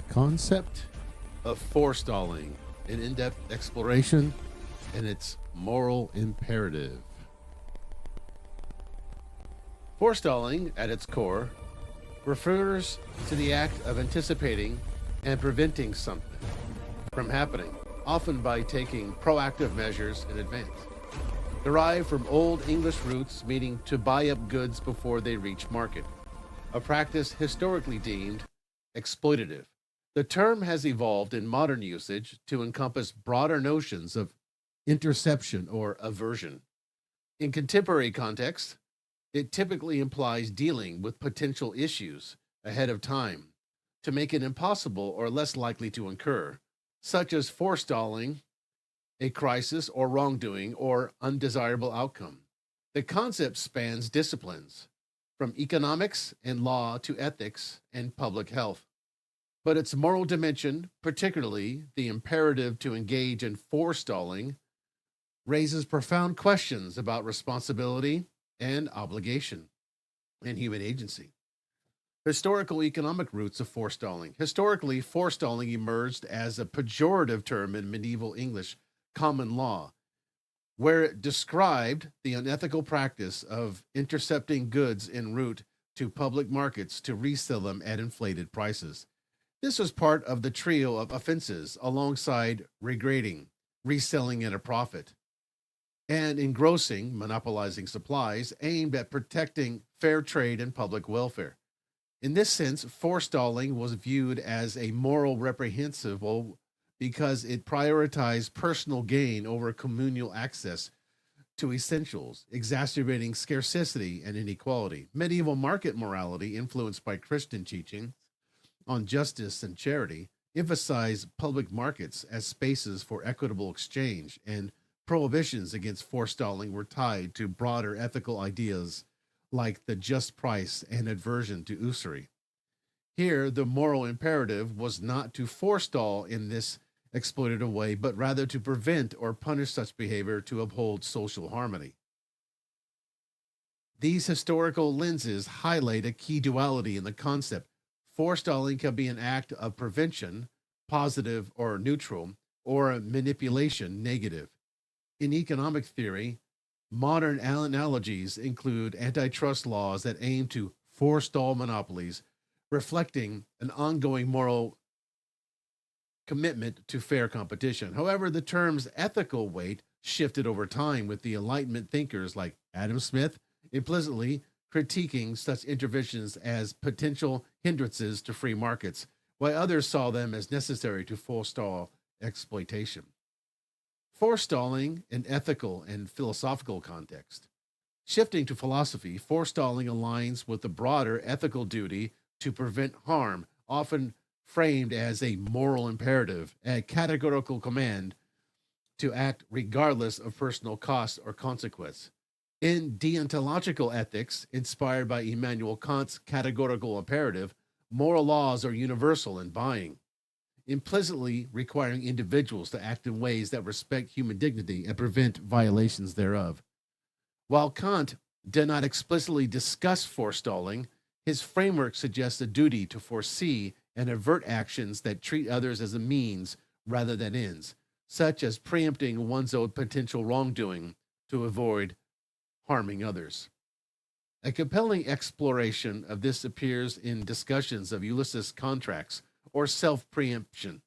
concept of forestalling, an in depth exploration, and its moral imperative. Forestalling, at its core, refers to the act of anticipating and preventing something from happening, often by taking proactive measures in advance. Derived from Old English roots meaning to buy up goods before they reach market, a practice historically deemed exploitative. The term has evolved in modern usage to encompass broader notions of interception or aversion. In contemporary context, it typically implies dealing with potential issues ahead of time to make it impossible or less likely to occur, such as forestalling a crisis or wrongdoing or undesirable outcome. The concept spans disciplines, from economics and law to ethics and public health. But its moral dimension, particularly the imperative to engage in forestalling, raises profound questions about responsibility and obligation and human agency. Historical economic roots of forestalling. Historically, forestalling emerged as a pejorative term in medieval English common law, where it described the unethical practice of intercepting goods en route to public markets to resell them at inflated prices. This was part of the trio of offenses alongside regrading, reselling at a profit, and engrossing, monopolizing supplies aimed at protecting fair trade and public welfare. In this sense, forestalling was viewed as a moral reprehensible because it prioritized personal gain over communal access to essentials, exacerbating scarcity and inequality. Medieval market morality, influenced by Christian teachings on justice and charity, emphasized public markets as spaces for equitable exchange, and prohibitions against forestalling were tied to broader ethical ideas like the just price and aversion to usury. Here, the moral imperative was not to forestall in this exploitative way, but rather to prevent or punish such behavior to uphold social harmony. These historical lenses highlight a key duality in the concept. Forestalling can be an act of prevention, positive or neutral, or a manipulation, negative. In economic theory, modern analogies include antitrust laws that aim to forestall monopolies, reflecting an ongoing moral commitment to fair competition. However, the term's ethical weight shifted over time, with the Enlightenment thinkers like Adam Smith implicitly critiquing such interventions as potential hindrances to free markets, while others saw them as necessary to forestall exploitation. Forestalling in ethical and philosophical context. Shifting to philosophy, forestalling aligns with the broader ethical duty to prevent harm, often framed as a moral imperative, a categorical command to act regardless of personal cost or consequence. In deontological ethics, inspired by Immanuel Kant's categorical imperative, moral laws are universal in buying, implicitly requiring individuals to act in ways that respect human dignity and prevent violations thereof. While Kant did not explicitly discuss forestalling, his framework suggests a duty to foresee and avert actions that treat others as a means rather than ends, such as preempting one's own potential wrongdoing to avoid harming others. A compelling exploration of this appears in discussions of Ulysses' contracts or self preemption,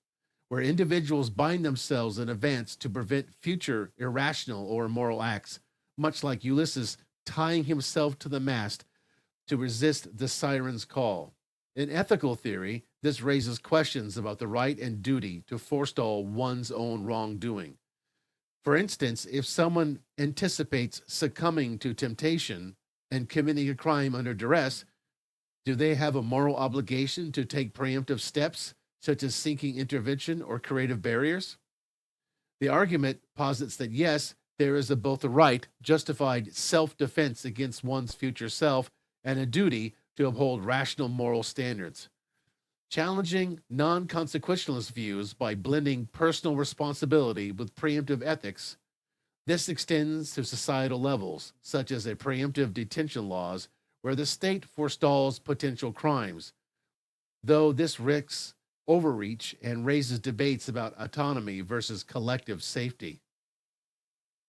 where individuals bind themselves in advance to prevent future irrational or immoral acts, much like Ulysses tying himself to the mast to resist the siren's call. In ethical theory, this raises questions about the right and duty to forestall one's own wrongdoing. For instance, if someone anticipates succumbing to temptation and committing a crime under duress, do they have a moral obligation to take preemptive steps, such as seeking intervention or creative barriers? The argument posits that yes, there is both a right, justified self defense against one's future self, and a duty to uphold rational moral standards. Challenging non consequentialist views by blending personal responsibility with preemptive ethics, this extends to societal levels, such as a preemptive detention laws, where the state forestalls potential crimes, though this risks overreach and raises debates about autonomy versus collective safety.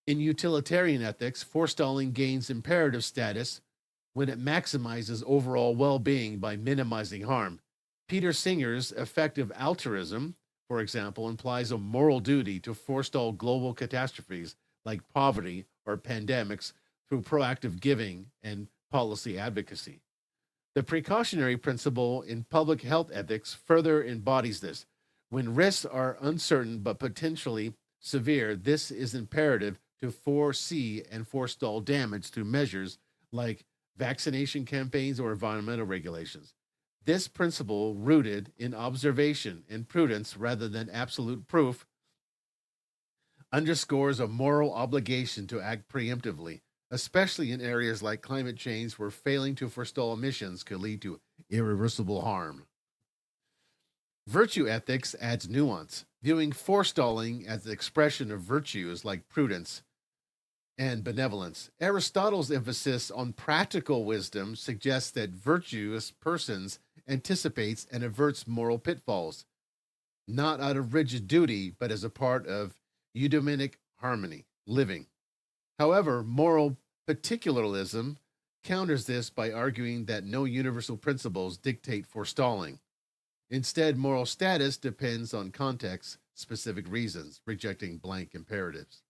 In utilitarian ethics, forestalling gains imperative status when it maximizes overall well being by minimizing harm. Peter Singer's effective altruism, for example, implies a moral duty to forestall global catastrophes like poverty or pandemics through proactive giving and policy advocacy. The precautionary principle in public health ethics further embodies this. When risks are uncertain but potentially severe, this is imperative to foresee and forestall damage through measures like vaccination campaigns or environmental regulations. This principle, rooted in observation and prudence rather than absolute proof, underscores a moral obligation to act preemptively, especially in areas like climate change where failing to forestall emissions could lead to irreversible harm. Virtue ethics adds nuance, viewing forestalling as the expression of virtues like prudence and benevolence. Aristotle's emphasis on practical wisdom suggests that virtuous persons anticipates and averts moral pitfalls, not out of rigid duty, but as a part of eudaimonic harmony, living. However, moral particularism counters this by arguing that no universal principles dictate forestalling. Instead, moral status depends on context, specific reasons, rejecting blank imperatives.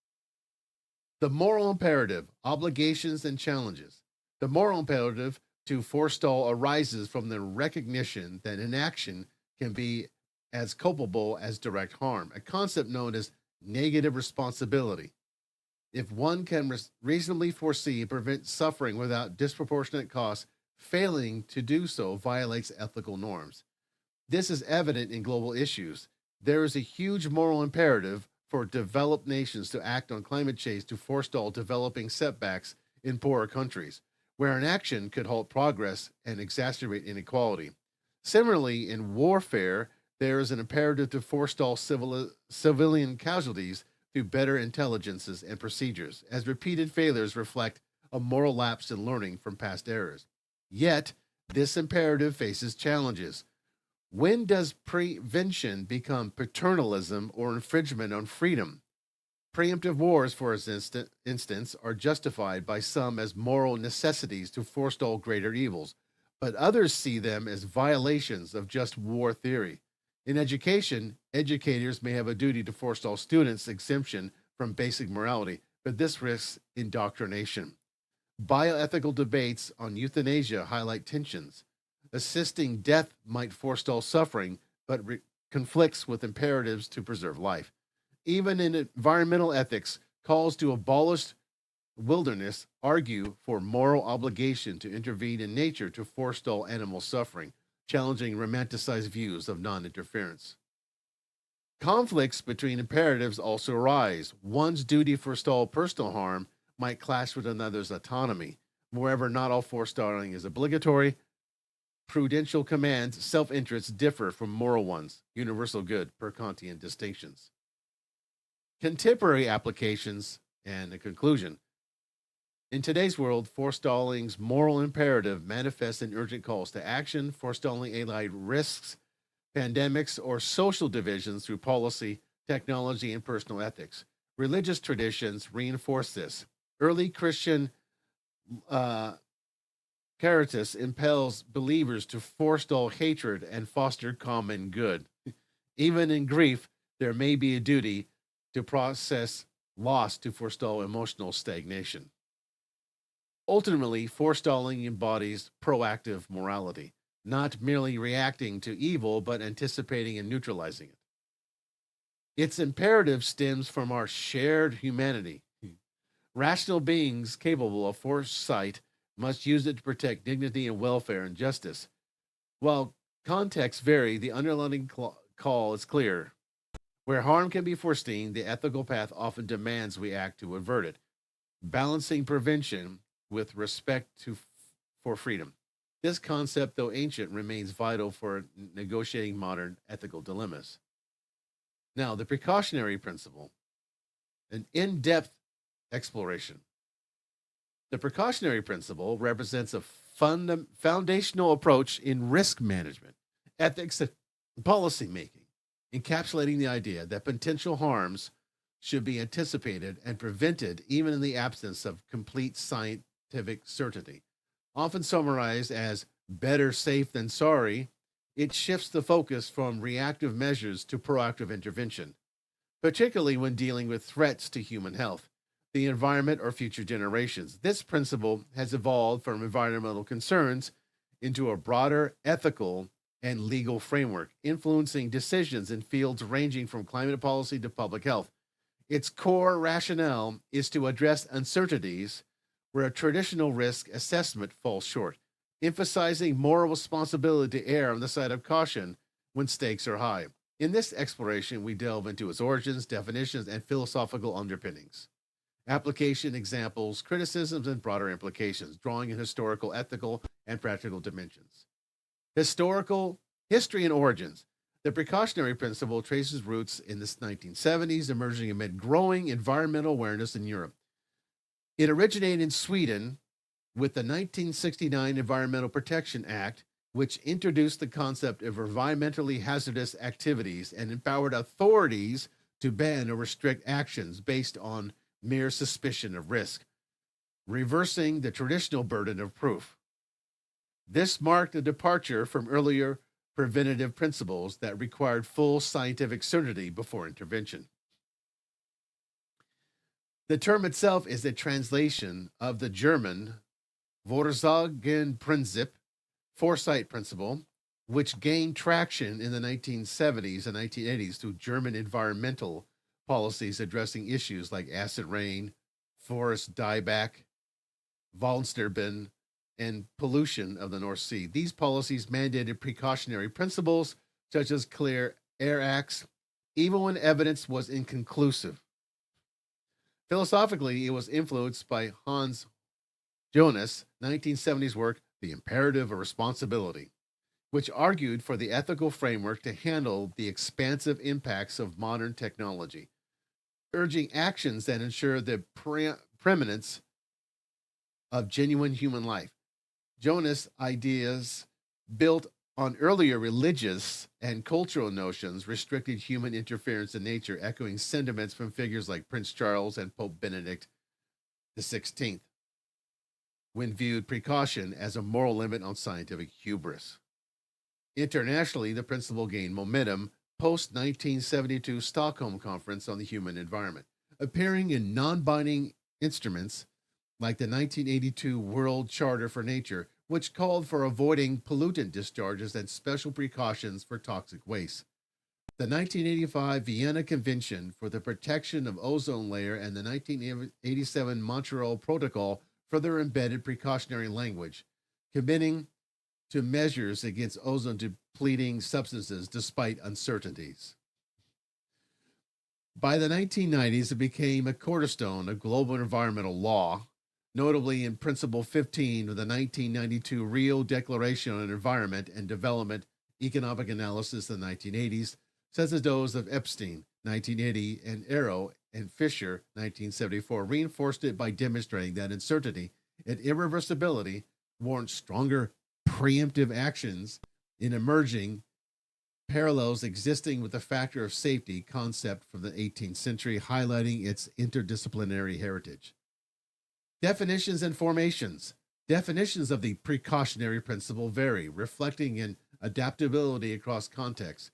The moral imperative, obligations and challenges. The moral imperative to forestall arises from the recognition that inaction can be as culpable as direct harm, a concept known as negative responsibility. If one can reasonably foresee and prevent suffering without disproportionate costs, failing to do so violates ethical norms. This is evident in global issues. There is a huge moral imperative for developed nations to act on climate change to forestall developing setbacks in poorer countries, where inaction could halt progress and exacerbate inequality. Similarly, in warfare, there is an imperative to forestall civilian casualties through better intelligences and procedures, as repeated failures reflect a moral lapse in learning from past errors. Yet, this imperative faces challenges. When does prevention become paternalism or infringement on freedom? Preemptive wars, for instance, are justified by some as moral necessities to forestall greater evils, but others see them as violations of just war theory. In education, educators may have a duty to forestall students' exemption from basic morality, but this risks indoctrination. Bioethical debates on euthanasia highlight tensions. Assisting death might forestall suffering, but conflicts with imperatives to preserve life. Even in environmental ethics, calls to abolish wilderness argue for moral obligation to intervene in nature to forestall animal suffering, challenging romanticized views of non interference. Conflicts between imperatives also arise. One's duty to forestall personal harm might clash with another's autonomy. Moreover, not all forestalling is obligatory. Prudential commands, self interests differ from moral ones, universal good per Kantian distinctions. Contemporary applications and a conclusion. In today's world, forestalling's moral imperative manifests in urgent calls to action, forestalling allied risks, pandemics, or social divisions through policy, technology, and personal ethics. Religious traditions reinforce this. Early Christian caritas impels believers to forestall hatred and foster common good. Even in grief, there may be a duty to process loss to forestall emotional stagnation. Ultimately, forestalling embodies proactive morality, not merely reacting to evil, but anticipating and neutralizing it. Its imperative stems from our shared humanity. Rational beings capable of foresight must use it to protect dignity and welfare and justice. While contexts vary, the underlying call is clear. Where harm can be foreseen, the ethical path often demands we act to avert it, balancing prevention with respect for freedom. This concept, though ancient, remains vital for negotiating modern ethical dilemmas. Now, the precautionary principle, an in depth exploration. The precautionary principle represents a foundational approach in risk management. Ethics Policy making, encapsulating the idea that potential harms should be anticipated and prevented even in the absence of complete scientific certainty. Often summarized as better safe than sorry, it shifts the focus from reactive measures to proactive intervention, particularly when dealing with threats to human health, the environment, or future generations. This principle has evolved from environmental concerns into a broader ethical and legal framework, influencing decisions in fields ranging from climate policy to public health. Its core rationale is to address uncertainties where a traditional risk assessment falls short, emphasizing moral responsibility to err on the side of caution when stakes are high. In this exploration, we delve into its origins, definitions, and philosophical underpinnings, application examples, criticisms, and broader implications, drawing in historical, ethical, and practical dimensions. Historical history and origins. The precautionary principle traces roots in the 1970s, emerging amid growing environmental awareness in Europe. It originated in Sweden with the 1969 Environmental Protection Act, which introduced the concept of environmentally hazardous activities and empowered authorities to ban or restrict actions based on mere suspicion of risk, reversing the traditional burden of proof. This marked a departure from earlier preventative principles that required full scientific certainty before intervention. The term itself is a translation of the German Vorsorgenprinzip, foresight principle, which gained traction in the 1970s and 1980s through German environmental policies addressing issues like acid rain, forest dieback, Waldsterben, and pollution of the North Sea. These policies mandated precautionary principles such as clear air acts, even when evidence was inconclusive. Philosophically, it was influenced by Hans Jonas' 1970s work, The Imperative of Responsibility, which argued for the ethical framework to handle the expansive impacts of modern technology, urging actions that ensure the preeminence of genuine human life. Jonas' ideas, built on earlier religious and cultural notions, restricted human interference in nature, echoing sentiments from figures like Prince Charles and Pope Benedict XVI, when viewed precaution as a moral limit on scientific hubris. Internationally, the principle gained momentum post 1972 Stockholm Conference on the Human Environment, appearing in non binding instruments like the 1982 World Charter for Nature, which called for avoiding pollutant discharges and special precautions for toxic waste. The 1985 Vienna Convention for the Protection of Ozone Layer and the 1987 Montreal Protocol further embedded precautionary language, committing to measures against ozone depleting substances despite uncertainties. By the 1990s, it became a cornerstone of global environmental law, notably in Principle 15 of the 1992 Rio Declaration on Environment and Development Economic Analysis in the 1980s, such as those of Epstein, 1980, and Arrow and Fisher, 1974, reinforced it by demonstrating that uncertainty and irreversibility warrant stronger preemptive actions in emerging parallels existing with the factor of safety concept from the 18th century, highlighting its interdisciplinary heritage. Definitions and formations. Definitions of the precautionary principle vary, reflecting an adaptability across contexts,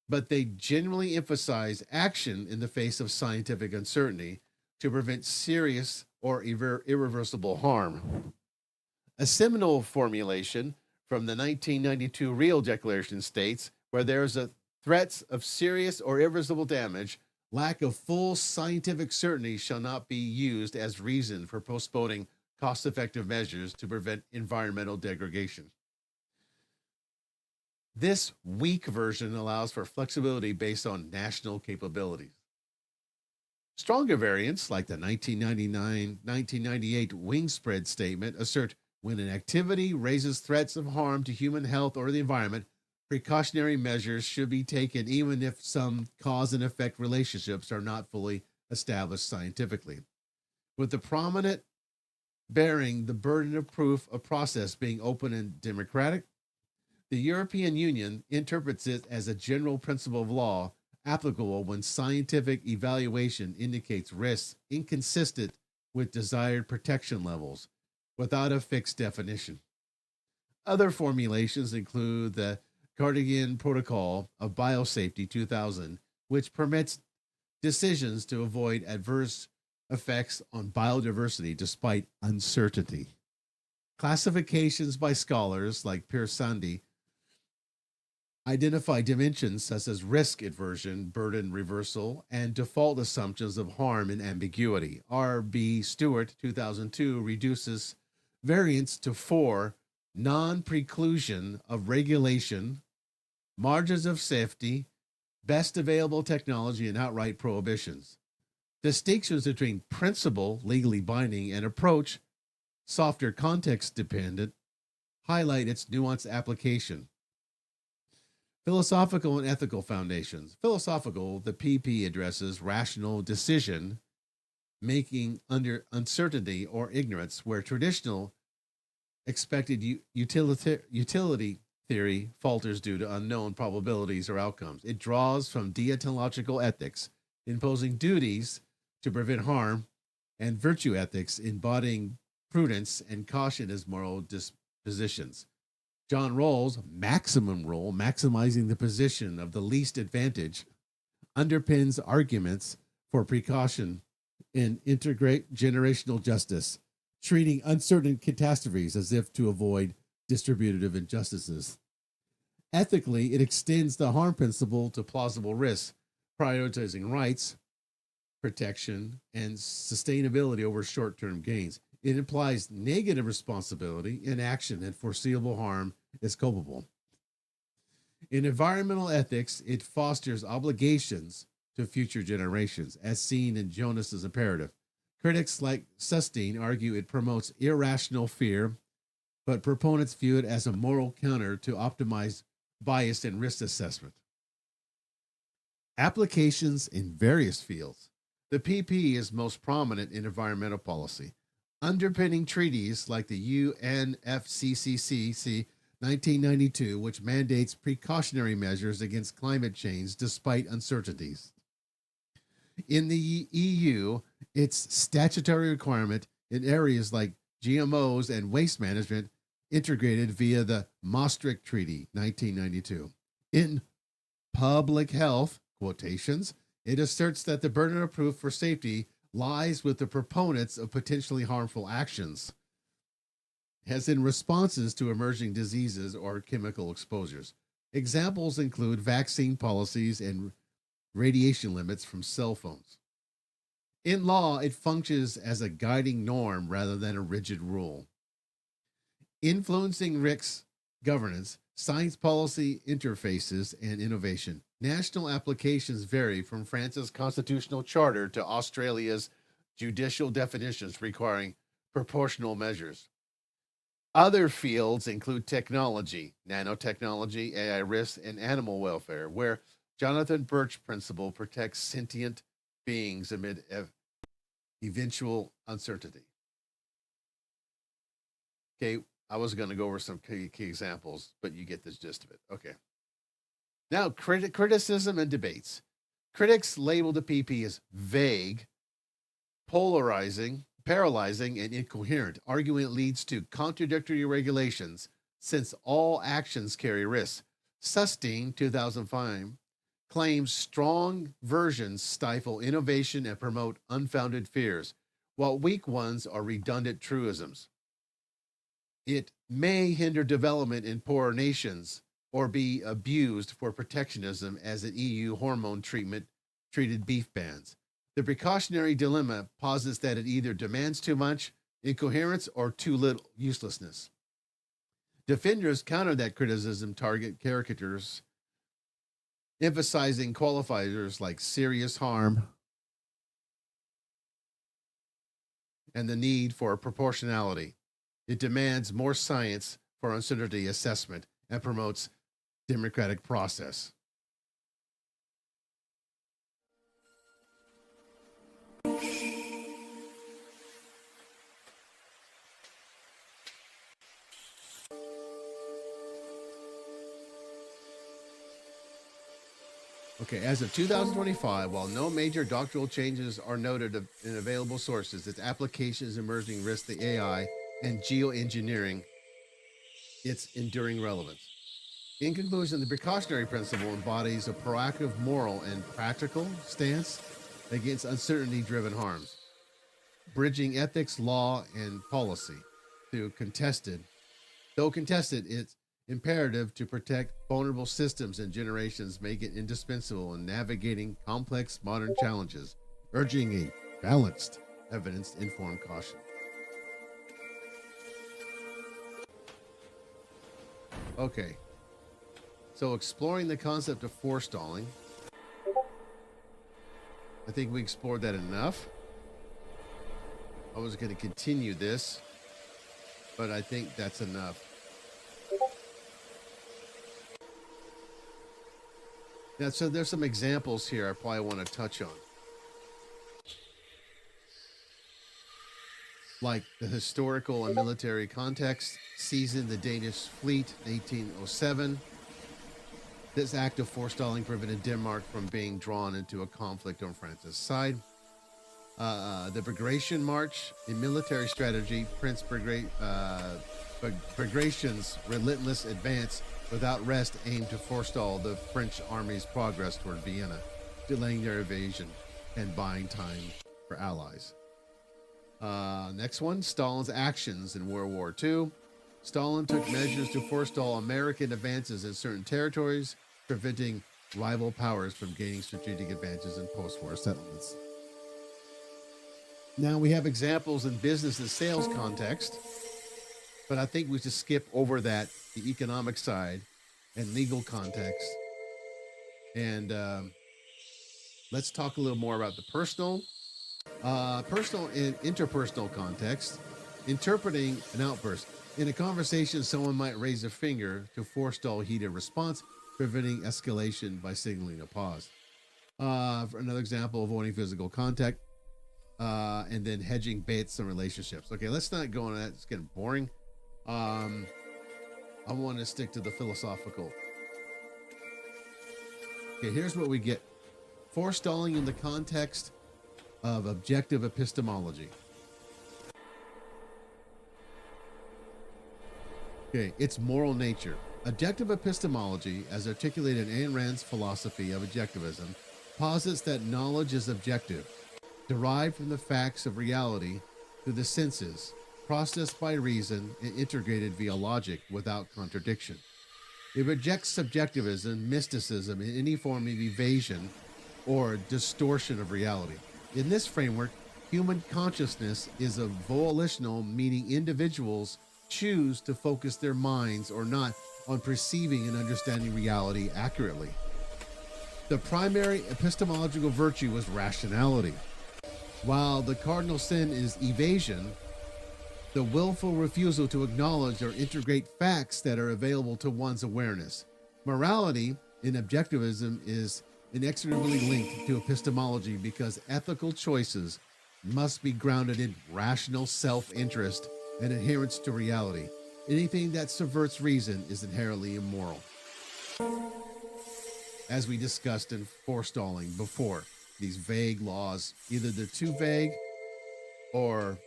but they generally emphasize action in the face of scientific uncertainty to prevent serious or irreversible harm. A seminal formulation from the 1992 Rio Declaration states, where there is a threats of serious or irreversible damage, lack of full scientific certainty shall not be used as reason for postponing cost-effective measures to prevent environmental degradation. This weak version allows for flexibility based on national capabilities. Stronger variants, like the 1999-1998 Wingspread Statement, assert when an activity raises threats of harm to human health or the environment, precautionary measures should be taken even if some cause and effect relationships are not fully established scientifically, with the prominent bearing the burden of proof of process being open and democratic. The European Union interprets it as a general principle of law applicable when scientific evaluation indicates risks inconsistent with desired protection levels without a fixed definition. Other formulations include the Cardigan Protocol of Biosafety 2000, which permits decisions to avoid adverse effects on biodiversity despite uncertainty. Classifications by scholars like Pirsandi identify dimensions such as risk aversion, burden reversal, and default assumptions of harm and ambiguity. R.B. Stewart, 2002, reduces variance to 4: non-preclusion of regulation, margins of safety, best available technology, and outright prohibitions. Distinctions between principle, legally binding, and approach, softer context dependent, highlight its nuanced application. Philosophical and ethical foundations. Philosophical, the PP addresses rational decision making under uncertainty or ignorance, where traditional expected utility theory falters due to unknown probabilities or outcomes. It draws from deontological ethics, imposing duties to prevent harm, and virtue ethics, embodying prudence and caution as moral dispositions. John Rawls' maximum rule, maximizing the position of the least advantage, underpins arguments for precaution in integrate generational justice, treating uncertain catastrophes as if to avoid distributive injustices. Ethically, it extends the harm principle to plausible risks, prioritizing rights, protection, and sustainability over short-term gains. It implies negative responsibility, inaction, and foreseeable harm is culpable. In environmental ethics, it fosters obligations to future generations, as seen in Jonas's imperative. Critics like Sustein argue it promotes irrational fear, but proponents view it as a moral counter to optimize bias and risk assessment. Applications in various fields. The PP is most prominent in environmental policy, underpinning treaties like the UNFCCC 1992, which mandates precautionary measures against climate change despite uncertainties. In the EU, its statutory requirement in areas like GMOs and waste management integrated via the Maastricht Treaty 1992. In public health, quotations, it asserts that the burden of proof for safety lies with the proponents of potentially harmful actions, as in responses to emerging diseases or chemical exposures. Examples include vaccine policies and radiation limits from cell phones. In law, it functions as a guiding norm rather than a rigid rule. Influencing risk governance, science policy interfaces, and innovation. National applications vary from France's constitutional charter to Australia's judicial definitions requiring proportional measures. Other fields include technology, nanotechnology, AI risk, and animal welfare, where Jonathan Birch principle protects sentient beings amid eventual uncertainty. Okay, I was going to go over some key examples, but you get the gist of it. Okay. Now, criticism and debates. Critics label the PP as vague, polarizing, paralyzing, and incoherent, arguing it leads to contradictory regulations since all actions carry risks. Sustein, 2005, claims strong versions stifle innovation and promote unfounded fears, while weak ones are redundant truisms. It may hinder development in poorer nations or be abused for protectionism as an EU hormone treated beef bans. The precautionary dilemma posits that it either demands too much incoherence or too little uselessness. Defenders counter that criticism, target caricatures, emphasizing qualifiers like serious harm and the need for proportionality. It demands more science for uncertainty assessment and promotes democratic process. Okay, as of 2025, while no major doctrinal changes are noted in available sources, its applications emerging risk the AI and geoengineering its enduring relevance. In conclusion, the precautionary principle embodies a proactive moral and practical stance against uncertainty driven harms, bridging ethics, law, and policy to contested. Though contested, it's imperative to protect vulnerable systems and generations make it indispensable in navigating complex modern challenges, urging a balanced, evidence informed caution. Okay, so exploring the concept of forestalling, I think we explored that enough. I was going to continue this, but I think that's enough. Now, so there's some examples here I probably want to touch on. Like the historical and military context, seizing the Danish fleet in 1807. This act of forestalling prevented Denmark from being drawn into a conflict on France's side. The Bagration March, a military strategy, Prince Bagration's relentless advance without rest aimed to forestall the French army's progress toward Vienna, delaying their invasion and buying time for allies. Next one, Stalin's actions in World War II. Stalin took measures to forestall American advances in certain territories, preventing rival powers from gaining strategic advantages in post-war settlements. Now we have examples in business and sales context, but I think we should skip over that, the economic side and legal context. And let's talk a little more about the personal and interpersonal context. Interpreting an outburst. In a conversation, someone might raise a finger to forestall heated response, preventing escalation by signaling a pause. For another example, avoiding physical contact, and then hedging bets and relationships. Okay, let's not go into that. It's getting boring. I want to stick to the philosophical. Okay, here's what we get. Forestalling in the context of objective epistemology. Okay, its moral nature. Objective epistemology, as articulated in Ayn Rand's philosophy of objectivism, posits that knowledge is objective, derived from the facts of reality through the senses, processed by reason, and integrated via logic without contradiction. It rejects subjectivism, mysticism, and any form of evasion or distortion of reality. In this framework, human consciousness is a volitional, meaning individuals choose to focus their minds or not on perceiving and understanding reality accurately. The primary epistemological virtue is rationality, while the cardinal sin is evasion, the willful refusal to acknowledge or integrate facts that are available to one's awareness. Morality in objectivism is inexorably linked to epistemology because ethical choices must be grounded in rational self-interest and adherence to reality. Anything that subverts reason is inherently immoral. As we discussed in forestalling before, these vague laws, either they're too vague or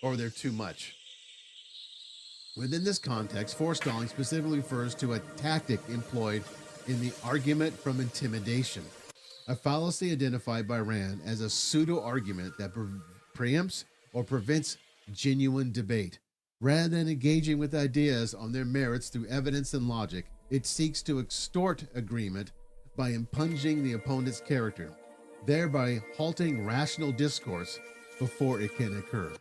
they're too much. Within this context, forestalling specifically refers to a tactic employed in the argument from intimidation, a fallacy identified by Rand as a pseudo-argument that preempts or prevents genuine debate. Rather than engaging with ideas on their merits through evidence and logic, it seeks to extort agreement by impugning the opponent's character, thereby halting rational discourse before it can occur.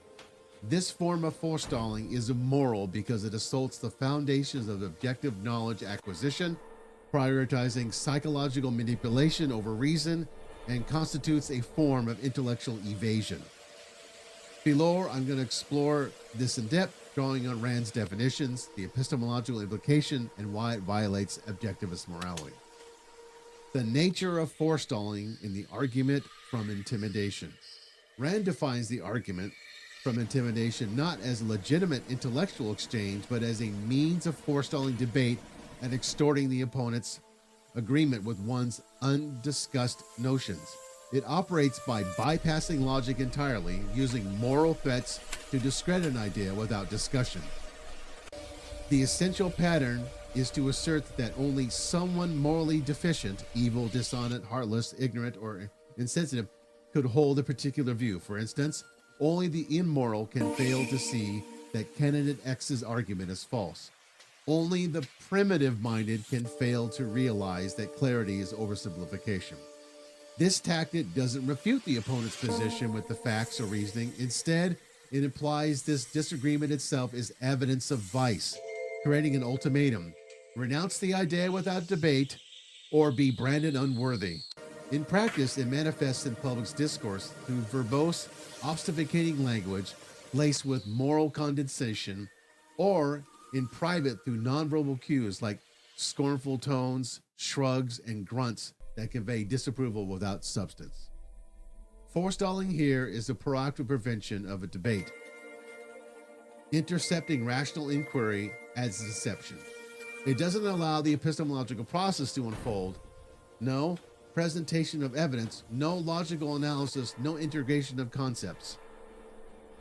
This form of forestalling is immoral because it assaults the foundations of objective knowledge acquisition, prioritizing psychological manipulation over reason, and constitutes a form of intellectual evasion. Below, I'm going to explore this in depth, drawing on Rand's definitions, the epistemological implication, and why it violates objectivist morality. The nature of forestalling in the argument from intimidation. Rand defines the argument from intimidation not as legitimate intellectual exchange, but as a means of forestalling debate and extorting the opponent's agreement with one's undiscussed notions. It operates by bypassing logic entirely, using moral threats to discredit an idea without discussion. The essential pattern is to assert that only someone morally deficient, evil, dishonest, heartless, ignorant, or insensitive could hold a particular view. For instance, only the immoral can fail to see that candidate X's argument is false. Only the primitive-minded can fail to realize that clarity is oversimplification. This tactic doesn't refute the opponent's position with the facts or reasoning. Instead, it implies this disagreement itself is evidence of vice, creating an ultimatum: renounce the idea without debate or be branded unworthy. In practice, it manifests in public discourse through verbose, obfuscating language laced with moral condensation, or in private through nonverbal cues like scornful tones, shrugs, and grunts that convey disapproval without substance. Forestalling here is a proactive prevention of a debate. Intercepting rational inquiry as deception. It doesn't allow the epistemological process to unfold. No presentation of evidence, no logical analysis, no integration of concepts.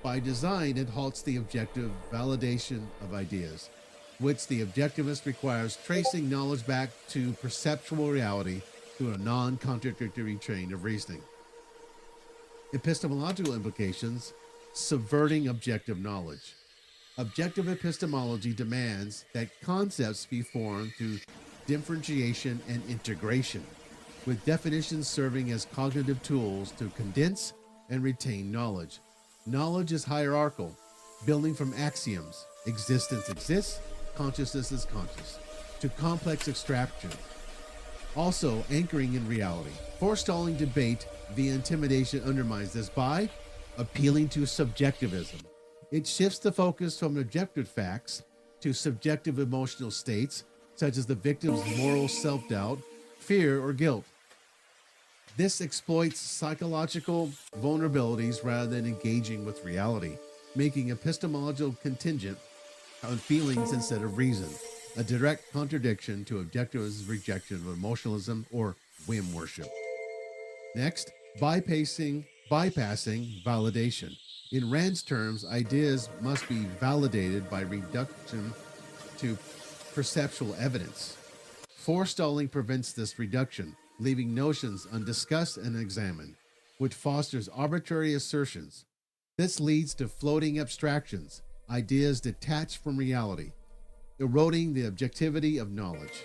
By design, it halts the objective validation of ideas, which the objectivist requires, tracing knowledge back to perceptual reality through a non-contradictory chain of reasoning. Epistemological implications: subverting objective knowledge. Objective epistemology demands that concepts be formed through differentiation and integration, with definitions serving as cognitive tools to condense and retain knowledge. Knowledge is hierarchical, building from axioms: existence exists, consciousness is conscious, to complex abstraction, also anchoring in reality. Forestalling debate via intimidation undermines this by appealing to subjectivism. It shifts the focus from objective facts to subjective emotional states, such as the victim's moral self-doubt, fear, or guilt. This exploits psychological vulnerabilities rather than engaging with reality, making epistemological contingent on feelings instead of reason, a direct contradiction to objectivist rejection of emotionalism or whim worship. Next, bypassing validation. In Rand's terms, ideas must be validated by reduction to perceptual evidence. Forestalling prevents this reduction, leaving notions undiscussed and examined, which fosters arbitrary assertions. This leads to floating abstractions, ideas detached from reality, eroding the objectivity of knowledge.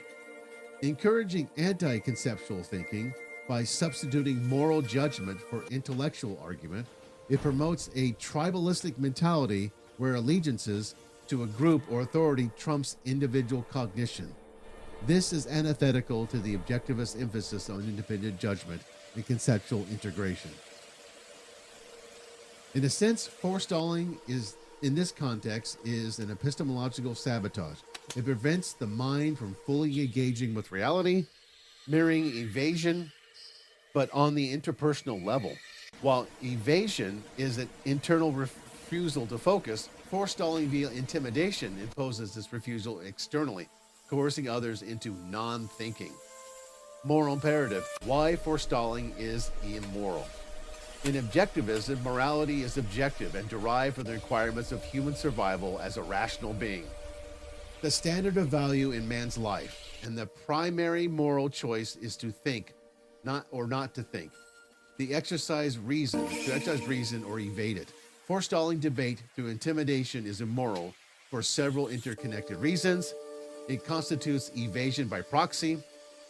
Encouraging anti-conceptual thinking by substituting moral judgment for intellectual argument, it promotes a tribalistic mentality where allegiances to a group or authority trumps individual cognition. This is antithetical to the objectivist emphasis on independent judgment and conceptual integration. In a sense, forestalling in this context is an epistemological sabotage. It prevents the mind from fully engaging with reality, mirroring evasion, but on the interpersonal level. While evasion is an internal refusal to focus, forestalling via intimidation imposes this refusal externally, coercing others into non-thinking. Moral imperative: why forestalling is immoral. In objectivism, morality is objective and derived from the requirements of human survival as a rational being, the standard of value in man's life, and the primary moral choice is to think, not to think. To exercise reason or evade it. Forestalling debate through intimidation is immoral for several interconnected reasons. It constitutes evasion by proxy.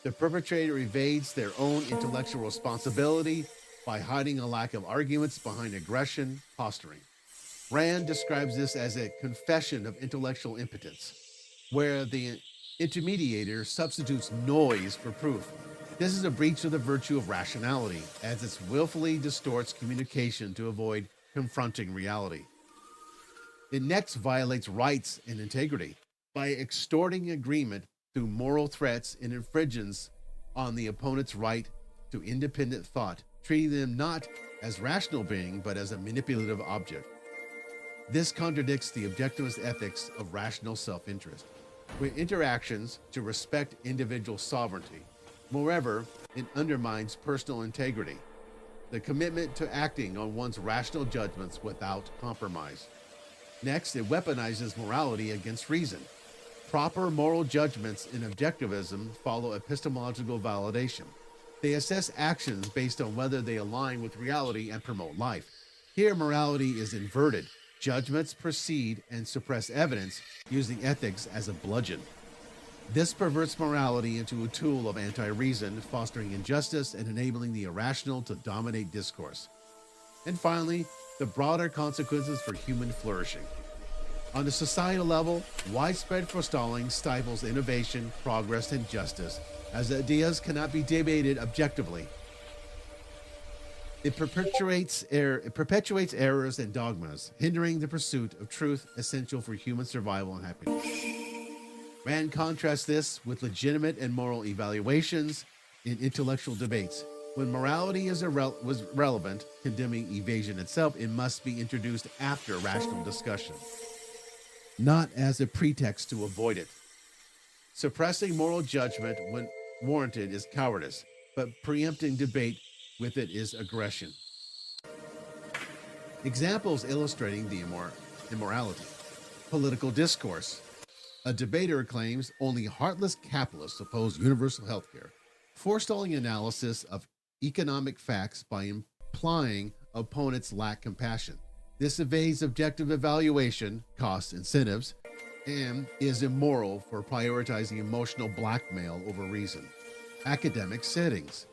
The perpetrator evades their own intellectual responsibility by hiding a lack of arguments behind aggression, posturing. Rand describes this as a confession of intellectual impotence, where the intermediator substitutes noise for proof. This is a breach of the virtue of rationality, as it willfully distorts communication to avoid confronting reality. It next violates rights and integrity by extorting agreement through moral threats and infringes on the opponent's right to independent thought, treating them not as rational being, but as a manipulative object. This contradicts the objectivist ethics of rational self-interest, with interactions to respect individual sovereignty. Moreover, it undermines personal integrity, the commitment to acting on one's rational judgments without compromise. Next, it weaponizes morality against reason. Proper moral judgments in objectivism follow epistemological validation. They assess actions based on whether they align with reality and promote life. Here, morality is inverted. Judgments precede and suppress evidence, using ethics as a bludgeon. This perverts morality into a tool of anti-reason, fostering injustice and enabling the irrational to dominate discourse. And finally, the broader consequences for human flourishing. On a societal level, widespread forestalling stifles innovation, progress, and justice, as ideas cannot be debated objectively. It perpetuates errors and dogmas, hindering the pursuit of truth essential for human survival and happiness. Rand contrasts this with legitimate and moral evaluations in intellectual debates. When morality was relevant, condemning evasion itself, it must be introduced after rational discussion, not as a pretext to avoid it. Suppressing moral judgment when warranted is cowardice, but preempting debate with it is aggression. Examples illustrating the immorality. Political discourse. A debater claims only heartless capitalists oppose universal health care, forestalling analysis of economic facts by implying opponents lack compassion. This evades objective evaluation, costs, incentives, and is immoral for prioritizing emotional blackmail over reason. Academic settings.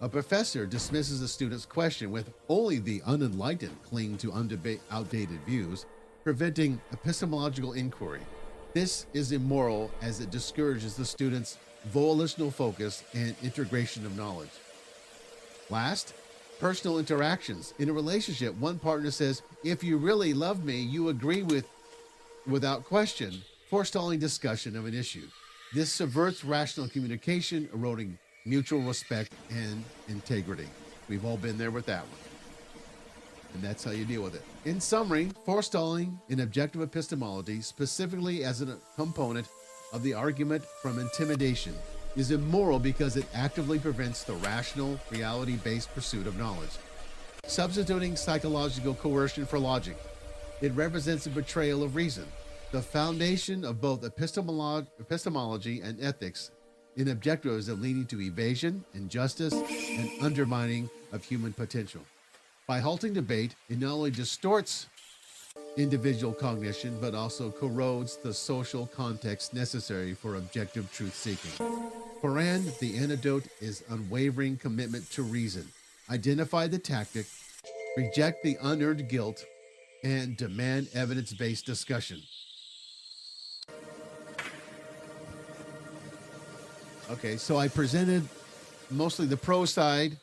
A professor dismisses a student's question with only the unenlightened cling to outdated views, preventing epistemological inquiry. This is immoral as it discourages the student's volitional focus and integration of knowledge. Last, personal interactions. In a relationship, one partner says, "If you really love me, you agree without question," forestalling discussion of an issue. This subverts rational communication, eroding mutual respect and integrity. We've all been there with that one. And that's how you deal with it. In summary, forestalling in objective epistemology, specifically as a component of the argument from intimidation, is immoral because it actively prevents the rational, reality-based pursuit of knowledge. Substituting psychological coercion for logic, it represents a betrayal of reason, the foundation of both epistemology and ethics in objectivism, leading to evasion, injustice, and undermining of human potential. By halting debate, it not only distorts individual cognition, but also corrodes the social context necessary for objective truth-seeking. For Rand, the antidote is unwavering commitment to reason. Identify the tactic, reject the unearned guilt, and demand evidence-based discussion. Okay, so I presented mostly the pro side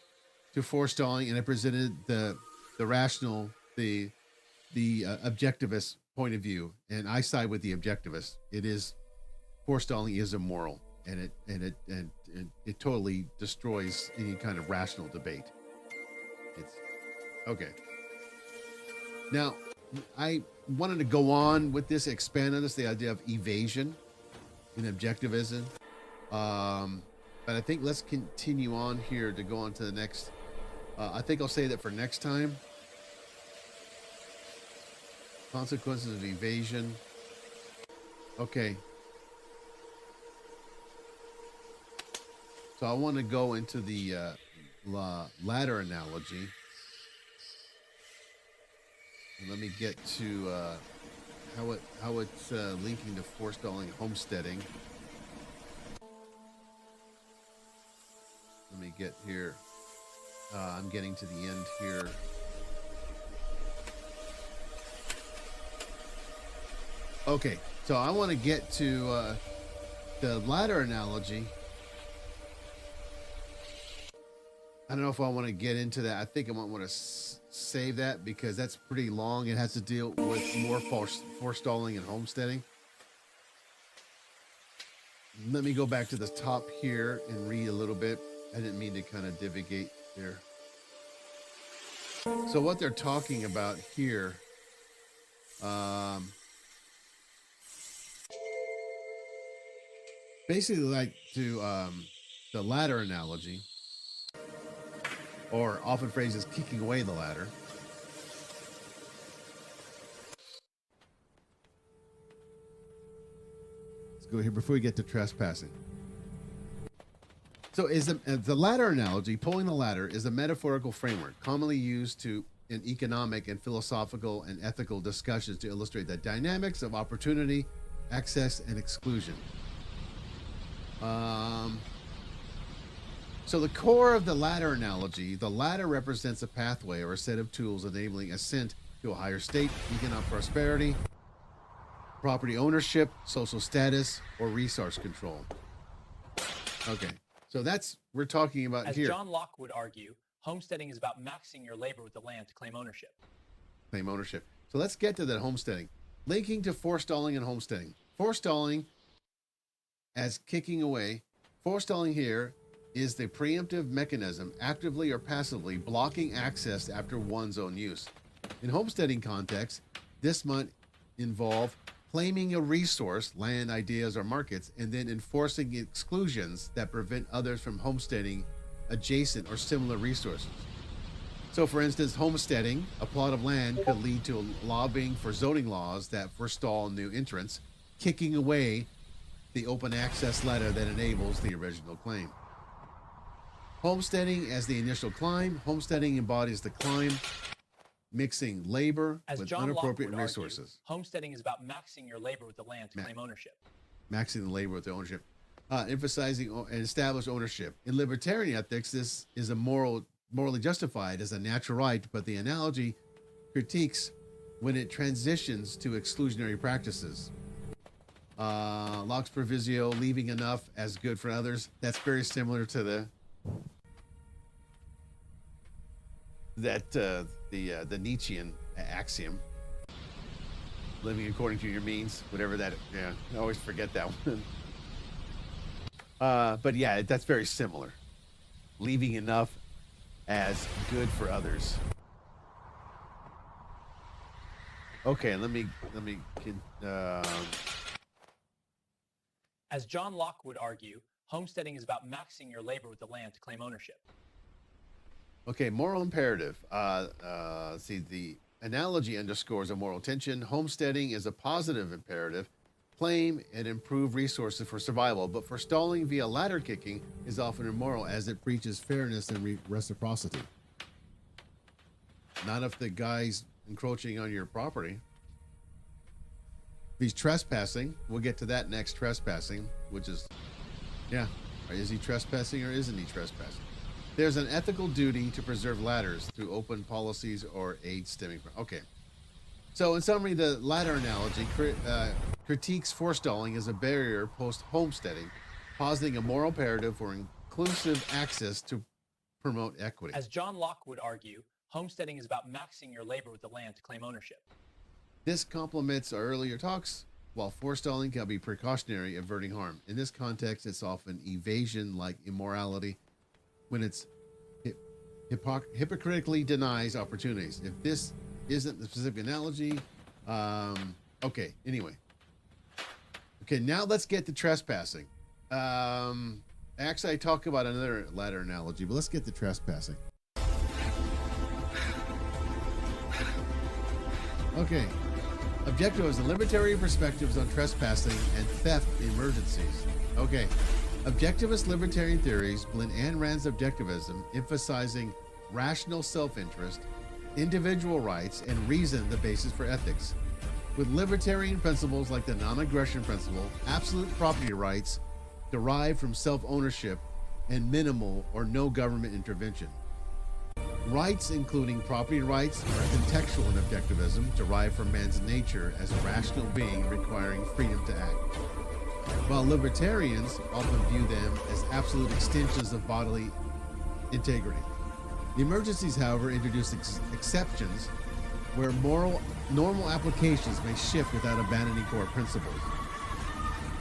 to forestalling, and I presented the rational, the objectivist point of view, and I side with the objectivist. It is forestalling is immoral, and it totally destroys any kind of rational debate. It's okay. Now, I wanted to go on with this, expand on this, the idea of evasion in objectivism. But I think let's continue on here to go on to the next. I think I'll say that for next time. Consequences of evasion. Okay. So I want to go into the ladder analogy. And let me get to how it's linking to forestalling homesteading. Let me get here. I'm getting to the end here. Okay, so I want to get to the ladder analogy. I don't know if I want to get into that. I think I might want to save that because that's pretty long. It has to deal with more forestalling and homesteading. Let me go back to the top here and read a little bit. I didn't mean to kind of divagate there. So what they're talking about here, basically like to the ladder analogy, or often phrased as kicking away the ladder. Let's go here before we get to trespassing. So is the ladder analogy, pulling the ladder, is a metaphorical framework commonly used in economic and philosophical and ethical discussions to illustrate the dynamics of opportunity, access, and exclusion. So the core of the ladder analogy, the ladder represents a pathway or a set of tools enabling ascent to a higher state, economic prosperity, property ownership, social status, or resource control. Okay, so we're talking about As here. John Locke would argue, homesteading is about maxing your labor with the land to claim ownership. Claim ownership. So let's get to that homesteading. Linking to forestalling and homesteading. Forestalling as kicking away. Forestalling here is the preemptive mechanism actively or passively blocking access after one's own use. In homesteading context, this might involve claiming a resource, land, ideas, or markets, and then enforcing exclusions that prevent others from homesteading adjacent or similar resources. So for instance, homesteading a plot of land could lead to lobbying for zoning laws that forestall new entrants, kicking away the open access ladder that enables the original claim. Homesteading as the initial climb. Homesteading embodies the climb, mixing labor with inappropriate resources. Homesteading is about maxing your labor with the land to claim ownership. Maxing the labor with the ownership. Emphasizing and established ownership. In libertarian ethics, this is morally justified as a natural right, but the analogy critiques when it transitions to exclusionary practices. Locke's proviso, leaving enough as good for others. That's very similar to the Nietzschean axiom, living according to your means, whatever that. Yeah, I always forget that one. But yeah, that's very similar. Leaving enough as good for others. Okay, let me. As John Locke would argue, homesteading is about maxing your labor with the land to claim ownership. Okay, moral imperative. See, the analogy underscores a moral tension. Homesteading is a positive imperative. Claim and improve resources for survival, but forestalling via ladder kicking is often immoral as it breaches fairness and reciprocity. Not if the guy's encroaching on your property. If he's trespassing, we'll get to that next, trespassing, which is, yeah, is he trespassing or isn't he trespassing? There's an ethical duty to preserve ladders through open policies or aid stemming from. Okay. So in summary, the ladder analogy critiques forestalling as a barrier post-homesteading, positing a moral imperative for inclusive access to promote equity. As John Locke would argue, homesteading is about maxing your labor with the land to claim ownership. This complements our earlier talks, while forestalling can be precautionary, averting harm. In this context, it's often evasion like immorality, when it's hypocritically denies opportunities. If this isn't the specific analogy, okay, anyway. Okay, now let's get to trespassing. Actually, I talk about another ladder analogy, but let's get to trespassing. Okay. Objective is the libertarian perspectives on trespassing and theft emergencies. Okay. Objectivist libertarian theories blend Ayn Rand's objectivism, emphasizing rational self-interest, individual rights, and reason the basis for ethics, with libertarian principles like the non-aggression principle, absolute property rights derived from self-ownership, and minimal or no government intervention. Rights, including property rights, are contextual in objectivism, derived from man's nature as a rational being requiring freedom to act, while libertarians often view them as absolute extensions of bodily integrity. The emergencies, however, introduce exceptions where normal applications may shift without abandoning core principles.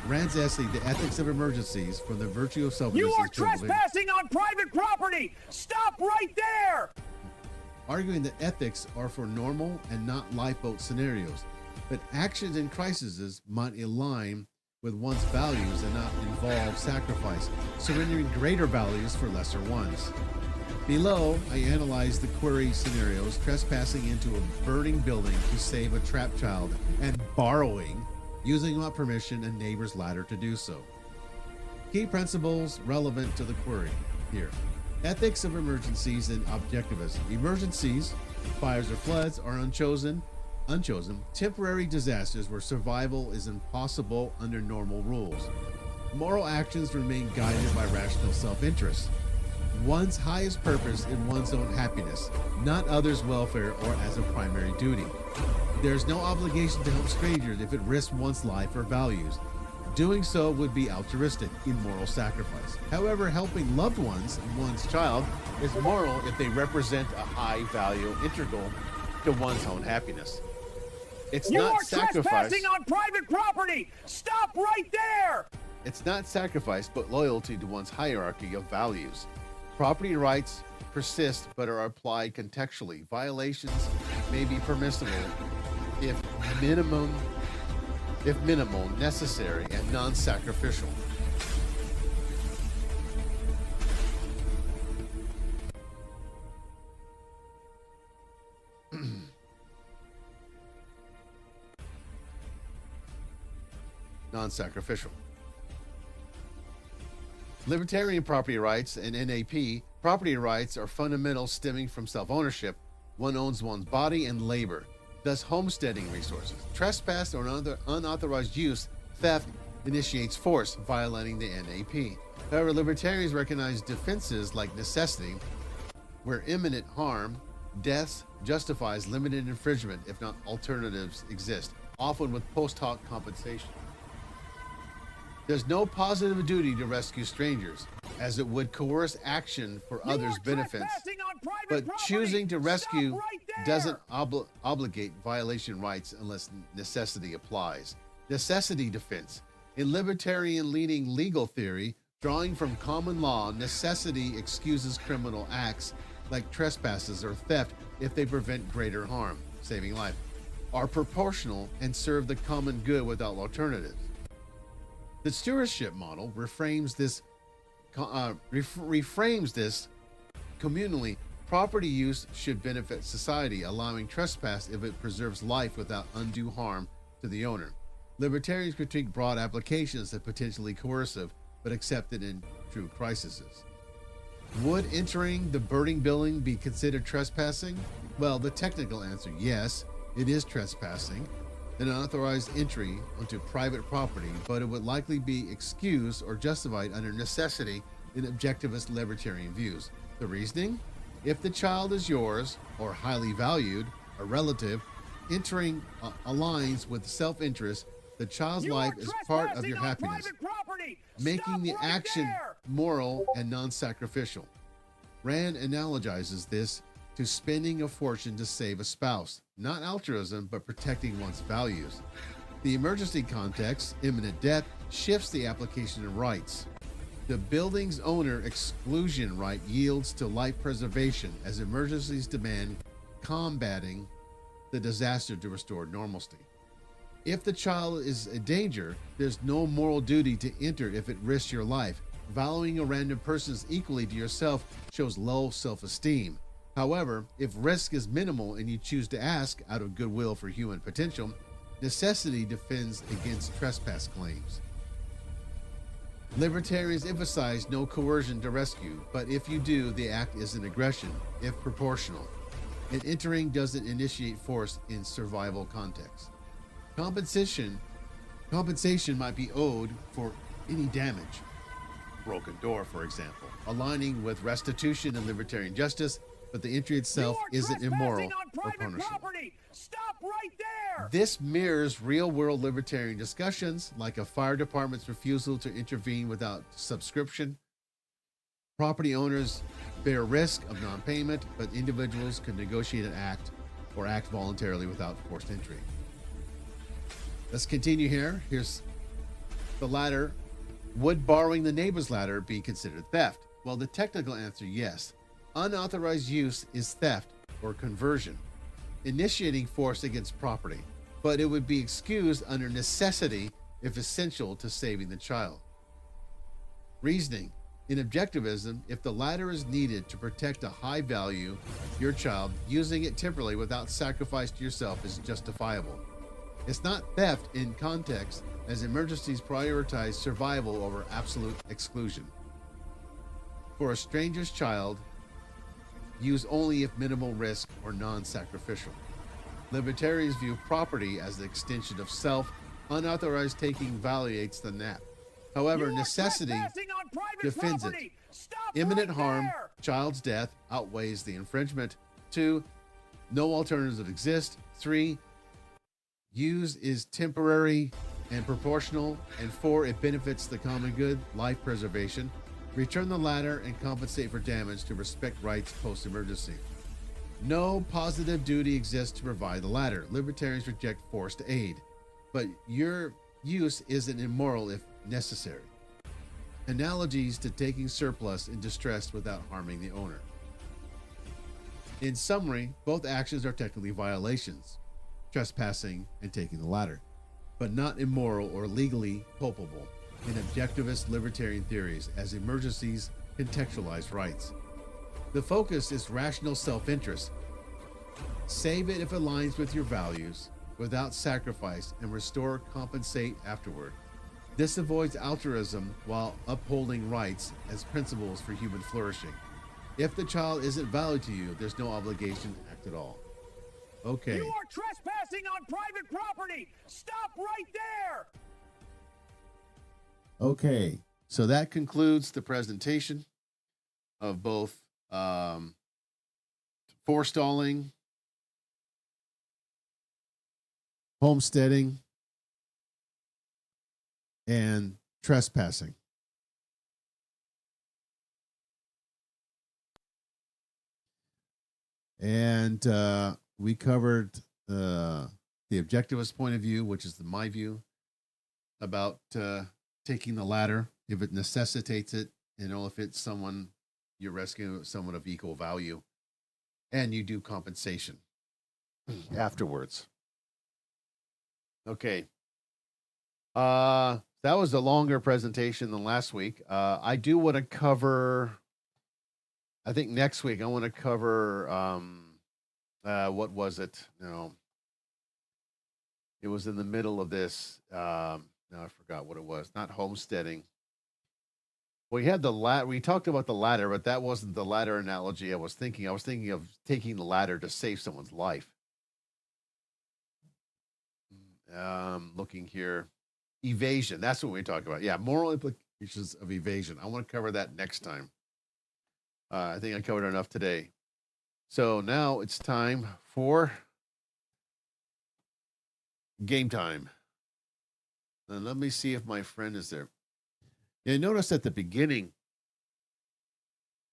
Rand's essay, The Ethics of Emergencies, from the Virtue of Selfishness. You are trespassing on private property! Stop right there! Arguing that ethics are for normal and not lifeboat scenarios, but actions in crises might align with one's values and not involve sacrifice, surrendering greater values for lesser ones. Below, I analyzed the query scenarios: trespassing into a burning building to save a trapped child, and borrowing, using without permission, a neighbor's ladder to do so. Key principles relevant to the query here. Ethics of emergencies and objectivism. Emergencies, fires or floods, are unchosen, temporary disasters where survival is impossible under normal rules. Moral actions remain guided by rational self-interest. One's highest purpose in one's own happiness, not others' welfare or as a primary duty. There is no obligation to help strangers if it risks one's life or values. Doing so would be altruistic, immoral sacrifice. However, helping loved ones and one's child is moral if they represent a high value integral to one's own happiness. It's You not are sacrifice. trespassing on private property! Stop right there! It's not sacrifice, but loyalty to one's hierarchy of values. Property rights persist but are applied contextually. Violations may be permissible if minimal, necessary, and non-sacrificial. Non-sacrificial. Libertarian property rights and NAP property rights are fundamental, stemming from self-ownership. One owns one's body and labor, thus homesteading resources. Trespass or unauthorized use, theft, initiates force, violating the NAP. However, libertarians recognize defenses like necessity, where imminent harm, deaths, justifies limited infringement if not alternatives exist, often with post hoc compensation. There's no positive duty to rescue strangers, as it would coerce action for others' benefits, but choosing to rescue doesn't obligate violation rights unless necessity applies. Necessity defense. In libertarian-leaning legal theory, drawing from common law, necessity excuses criminal acts like trespasses or theft if they prevent greater harm, saving life, are proportional and serve the common good without alternatives. The stewardship model reframes this communally. Property use should benefit society, allowing trespass if it preserves life without undue harm to the owner. Libertarians critique broad applications as potentially coercive, but accepted in true crises. Would entering the burning building be considered trespassing? Well, the technical answer, yes, it is trespassing, an unauthorized entry onto private property, but it would likely be excused or justified under necessity in objectivist libertarian views. The reasoning? If the child is yours or highly valued, a relative, entering aligns with self-interest, the child's life is part of your happiness, making the action moral and non-sacrificial. Rand analogizes this to spending a fortune to save a spouse, not altruism, but protecting one's values. The emergency context, imminent death, shifts the application of rights. The building's owner exclusion right yields to life preservation as emergencies demand combating the disaster to restore normalcy. If the child is a danger, there's no moral duty to enter if it risks your life. Valuing a random person equally to yourself shows low self-esteem. However, if risk is minimal and you choose to ask out of goodwill for human potential, necessity defends against trespass claims. Libertarians emphasize no coercion to rescue, but if you do, the act is an aggression, if proportional. And entering doesn't initiate force in survival context. Compensation might be owed for any damage. Broken door, for example, aligning with restitution and libertarian justice, but the entry itself isn't immoral or punishable. Stop right there! This mirrors real-world libertarian discussions, like a fire department's refusal to intervene without subscription. Property owners bear risk of non-payment, but individuals can negotiate an act or act voluntarily without forced entry. Let's continue here. Here's the ladder. Would borrowing the neighbor's ladder be considered theft? Well, the technical answer, yes. Unauthorized use is theft or conversion, initiating force against property, but it would be excused under necessity if essential to saving the child. Reasoning. In objectivism, if the latter is needed to protect a high value, your child, using it temporarily without sacrifice to yourself is justifiable. It's not theft in context, as emergencies prioritize survival over absolute exclusion. For a stranger's child, use only if minimal risk or non-sacrificial. Libertarians view property as the extension of self. Unauthorized taking validates the nap. However, necessity defends it. Imminent harm, child's death, outweighs the infringement. 2, no alternatives exist. 3, use is temporary and proportional. And 4, it benefits the common good, life preservation. Return the latter and compensate for damage to respect rights post-emergency. No positive duty exists to provide the latter. Libertarians reject forced aid, but your use isn't immoral if necessary. Analogies to taking surplus in distress without harming the owner. In summary, both actions are technically violations, trespassing and taking the latter, but not immoral or legally culpable in objectivist libertarian theories, as emergencies contextualize rights. The focus is rational self-interest. Save it if it aligns with your values without sacrifice, and restore, compensate afterward. This avoids altruism while upholding rights as principles for human flourishing. If the child isn't valued to you, there's no obligation to act at all. Okay. You are trespassing on private property. Stop right there. Okay. So that concludes the presentation of both forestalling, homesteading, and trespassing. And we covered the objectivist point of view, which is my view about taking the latter if it necessitates it, if it's someone you're rescuing, someone of equal value, and you do compensation afterwards. Okay. That was a longer presentation than last week. I do want to cover, I think next week I want to cover, what was it? No, it was in the middle of this. Now I forgot what it was. Not homesteading. We had we talked about the ladder, but that wasn't the ladder analogy I was thinking. I was thinking of taking the ladder to save someone's life. Looking here. Evasion. That's what we talk about. Yeah, moral implications of evasion. I want to cover that next time. I think I covered enough today. So now it's time for game time. And let me see if my friend is there. You notice at the beginning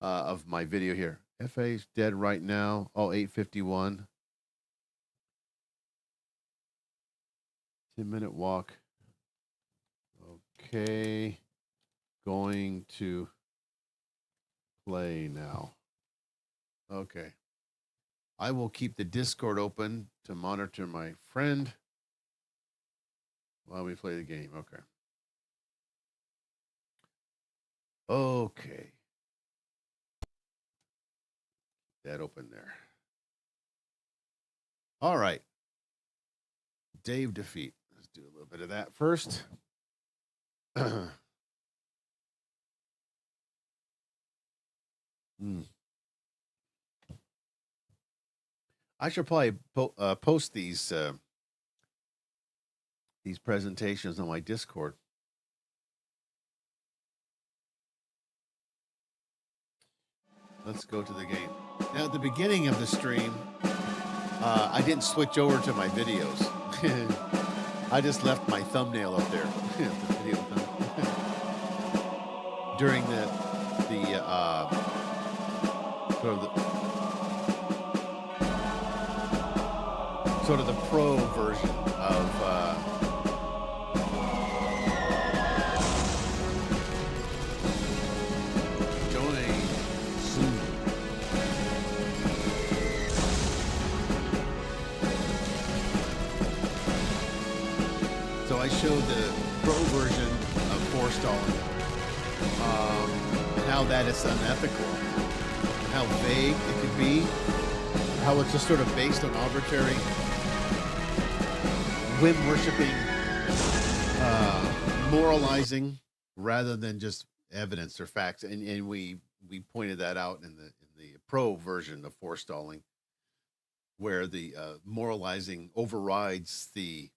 of my video here, FA is dead right now. Oh, 8:51. 10-minute walk. Okay. Going to play now. Okay. I will keep the Discord open to monitor my friend while we play the game. Okay. Okay. That open there. All right. Dave defeat. Let's do a little bit of that first. I should probably post these presentations on my Discord. Let's go to the game. Now, at the beginning of the stream, I didn't switch over to my videos. I just left my thumbnail up there. The video during the sort of the pro version of join soon. So I showed the version of forestalling, and how that is unethical, and how vague it could be, how it's just sort of based on arbitrary whim worshiping, moralizing rather than just evidence or facts. And we pointed that out in the pro version of forestalling, where the moralizing overrides the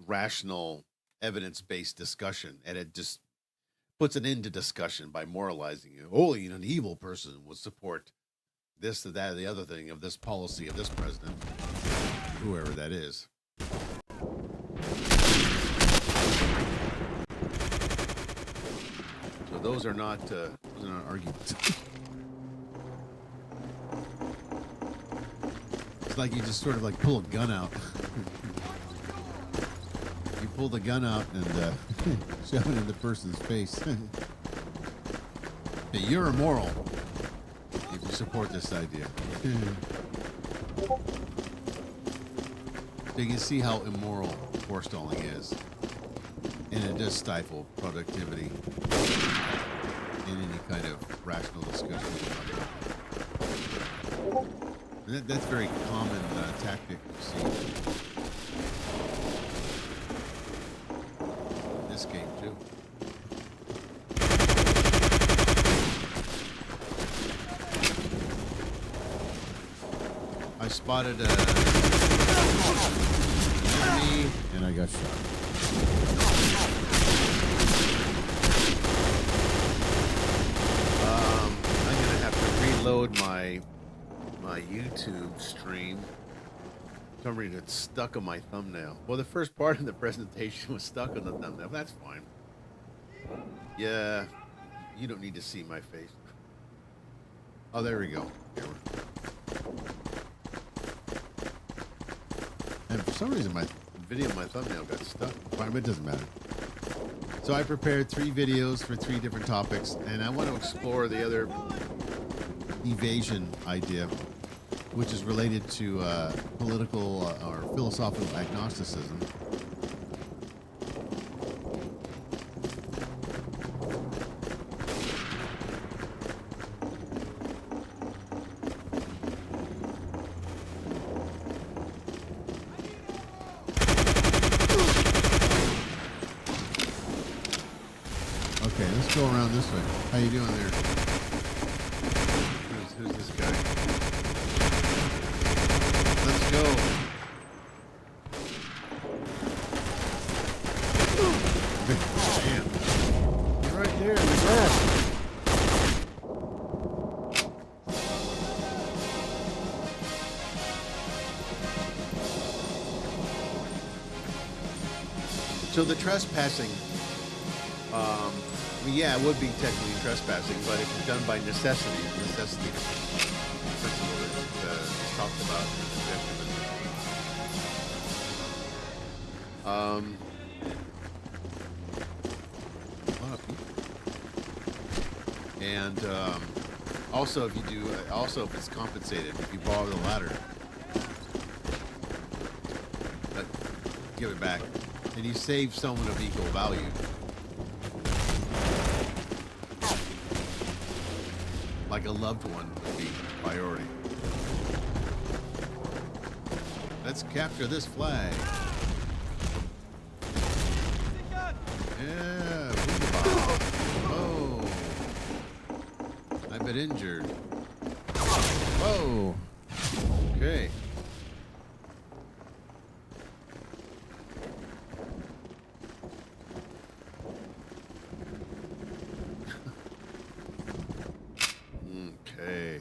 rational evidence-based discussion, and it just puts an end to discussion by moralizing. Only an evil person would support this or that or the other thing of this policy of this president, whoever that is. So those are not arguments. It's like you just sort of like pull a gun out. You pull the gun out and shove it in the person's face. Hey, you're immoral if you support this idea. So you can see how immoral forestalling is. And it does stifle productivity in any kind of rational discussion. And that's very common tactic you see in this game too. I spotted an enemy and I got shot. I'm gonna have to reload my YouTube stream. For some reason it's stuck on my thumbnail. Well, the first part of the presentation was stuck on the thumbnail. That's fine. Yeah, you don't need to see my face. Oh, there we go. And for some reason my thumbnail got stuck. But it doesn't matter. So I prepared 3 videos for 3 different topics, and I want to explore the other evasion idea, which is related to political or philosophical agnosticism. Okay, let's go around this way. How you doing there? Who's this guy? Let's go. Damn. You're right there in the grass. So the trespassing, yeah, it would be technically trespassing, but if it's done by necessity principle that is talked about. A lot of people. And also, if you do, if it's compensated, if you borrow the ladder, give it back, and you save someone of equal value. Like a loved one would be priority. Let's capture this flag. Yeah, oh, I've been injured. Whoa. Okay. Okay.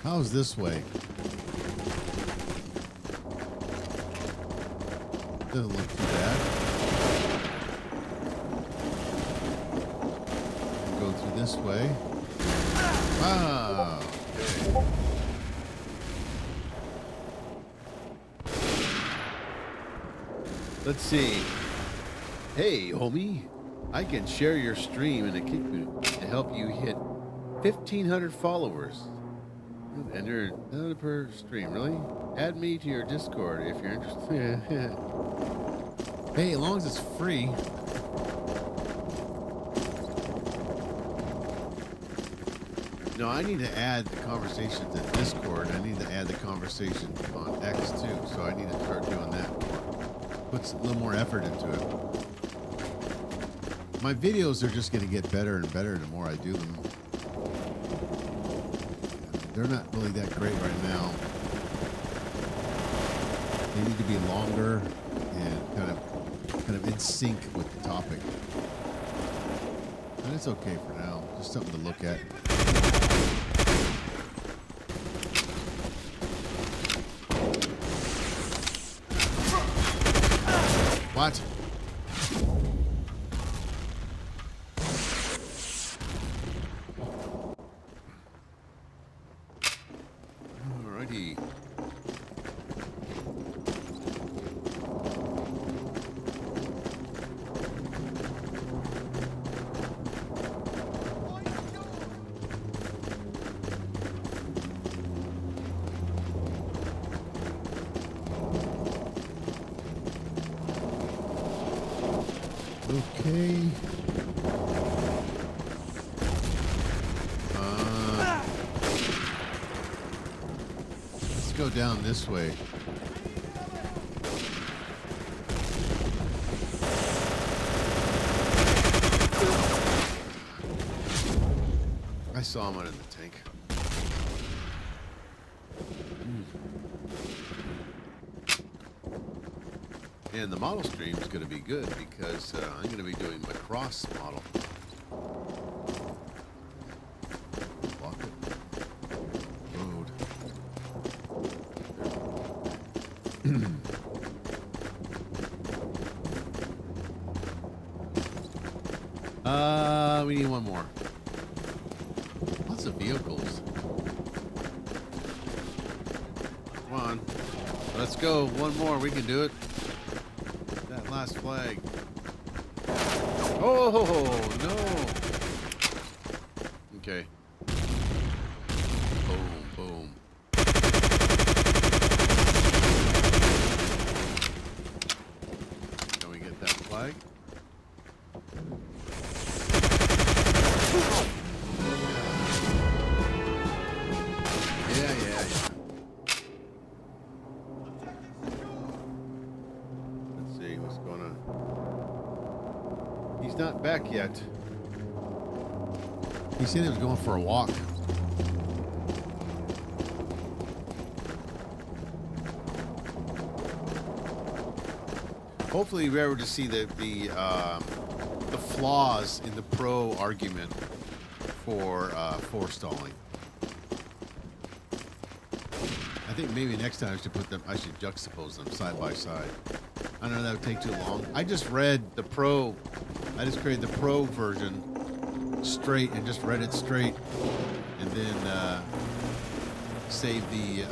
How's this way? Doesn't look too bad. Go through this way. Ah, okay. Let's see. Hey, homie. I can share your stream in a kickboot to help you hit 1,500 followers. Enter another per stream. Really? Add me to your Discord if you're interested. Hey, as long as it's free. No, I need to add the conversation to Discord. I need to add the conversation on X too. So I need to start doing that more. Puts a little more effort into it. My videos are just going to get better and better the more I do them. They're not really that great right now. They need to be longer and kind of in sync with the topic. And it's okay for now. Just something to look at. What? Alrighty. Okay. Let's go down this way. I saw him under the tank. And the model stream is going to be good because I'm going to be doing my cross model. Block it. Road. We need one more. Lots of vehicles. Come on. Let's go. One more. We can do it. Last flag. Oh no. Okay. Boom, boom. Can we get that flag? Yeah. What's going on? He's not back yet. He said he was going for a walk. Hopefully we're able to see the flaws in the pro argument for forestalling. I think maybe next time I should juxtapose them side by side. I don't know, that would take too long. I just created the pro version straight and just read it straight, and then saved it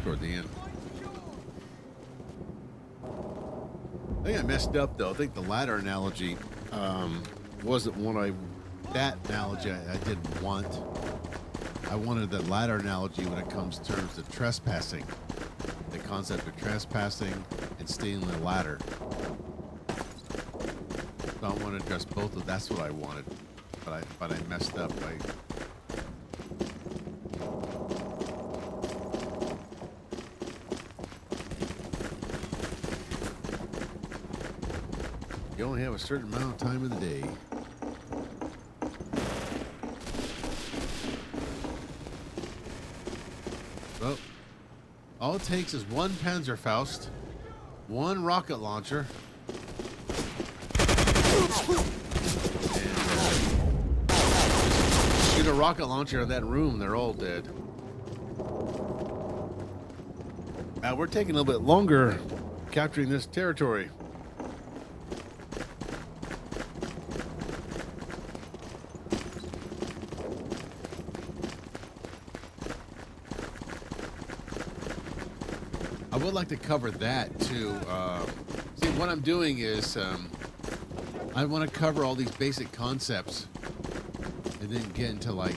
toward the end. I think I messed up though. I think the ladder analogy wasn't that analogy I didn't want. I wanted the ladder analogy when it comes to terms of trespassing. The concept of trespassing and stealing the ladder. So I want to address both of that's what I wanted. But I messed up. You only have a certain amount of time of the day. Well, all it takes is one Panzerfaust, one rocket launcher, and shoot a rocket launcher in that room, they're all dead. We're taking a little bit longer capturing this territory. would like to cover that too. See, what I'm doing is I want to cover all these basic concepts and then get into like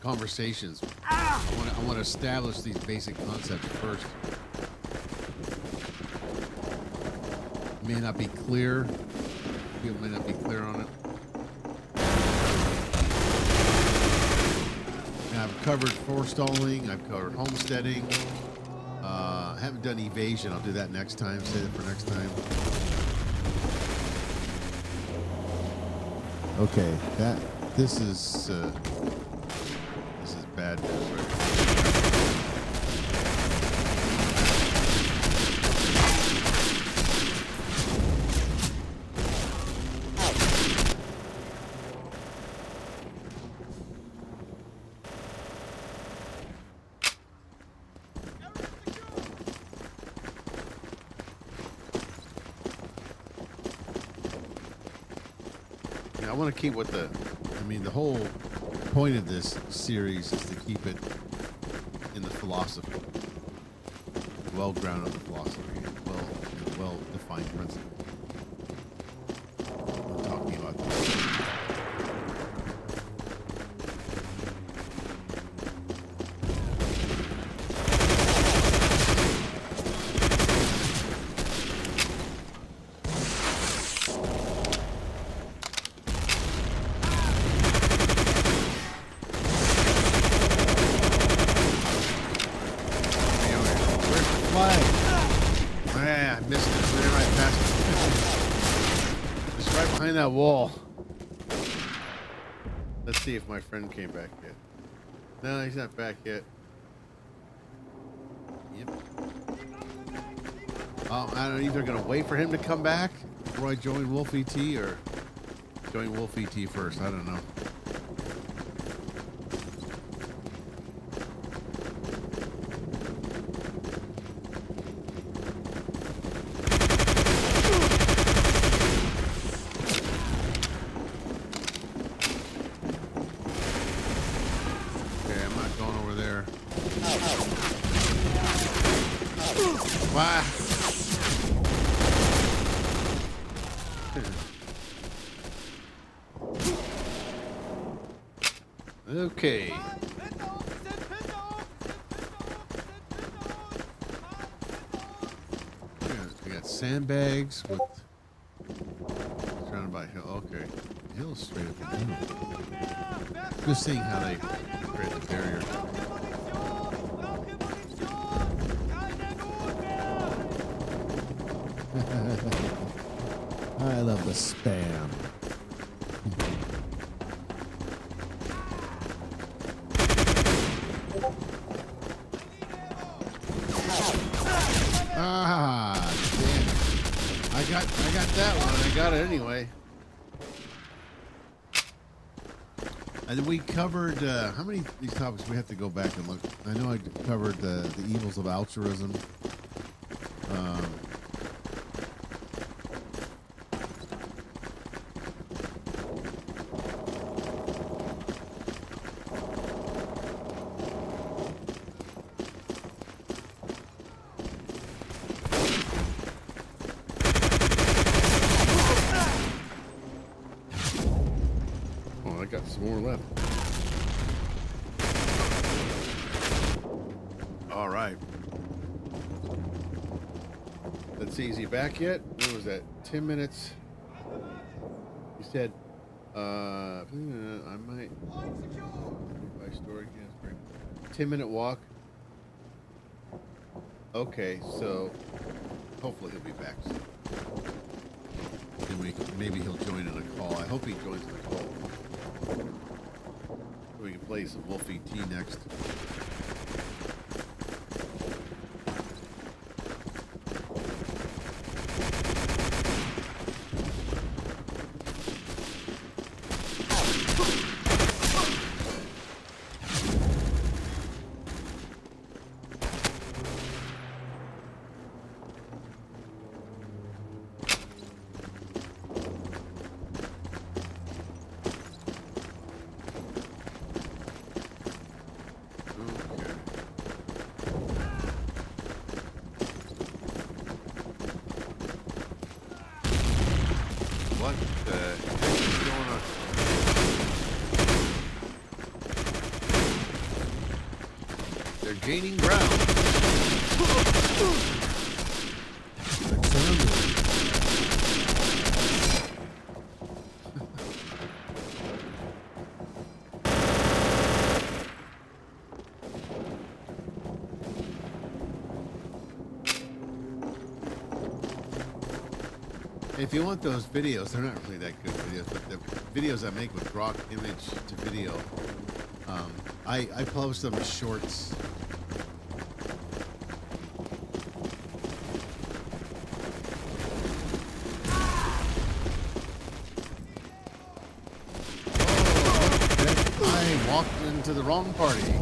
conversations. I want to establish these basic concepts first. It may not be clear. People may not be clear on it. And I've covered forestalling. I've covered homesteading. I haven't done evasion. I'll do that next time. Save it for next time. Okay, this is bad news right here. I want to keep with the whole point of this series is to keep it in the philosophy, well-grounded philosophy, well-defined principle. We're talking about this. I missed it. Ran right past it. Just right behind that wall. Let's see if my friend came back yet. No, he's not back yet. Yep. I don't know, either gonna wait for him to come back before I join Wolf ET or join Wolf ET first. I don't know. Wow. Okay. We got sandbags with surrounded by hill. Okay, hill's straight up the hill. Just seeing how they create the barrier. I love the spam. Ah, damn it. I got that one. I got it anyway. And we covered how many of these topics we have to go back and look. I know I covered the evils of altruism. I got some more left. All right. Let's see, is he back yet? What was that? 10 minutes. He said, I might buy storage. Yes, 10-minute walk. Okay, so hopefully he'll be back soon. And maybe he'll join in a call. I hope he joins in a call. We can play some Wolf ET next. What the heck is going on? They're gaining ground. If you want those videos, they're not really that good videos, but the videos I make with Grok image to video, I publish them as shorts. I walked into the wrong party.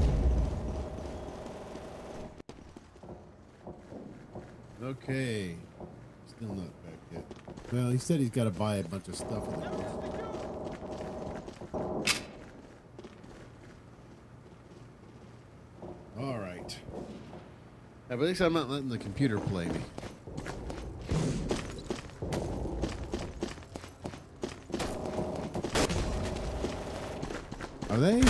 Okay. Still not back yet. Well, he said he's got to buy a bunch of stuff. All right. At least I'm not letting the computer play me. Are they?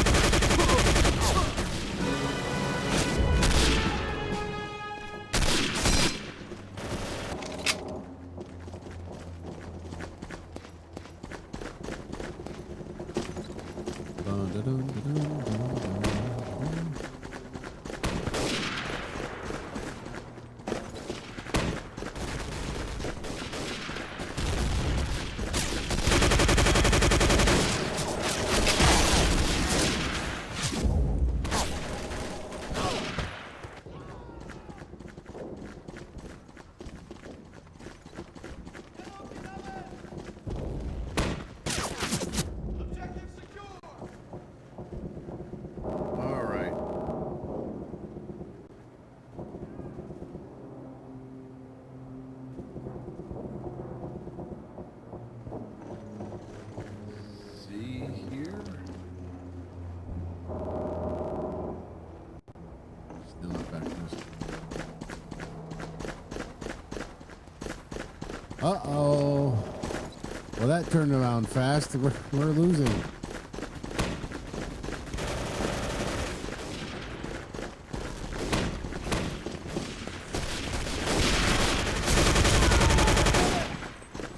Uh-oh. Well, that turned around fast. We're losing.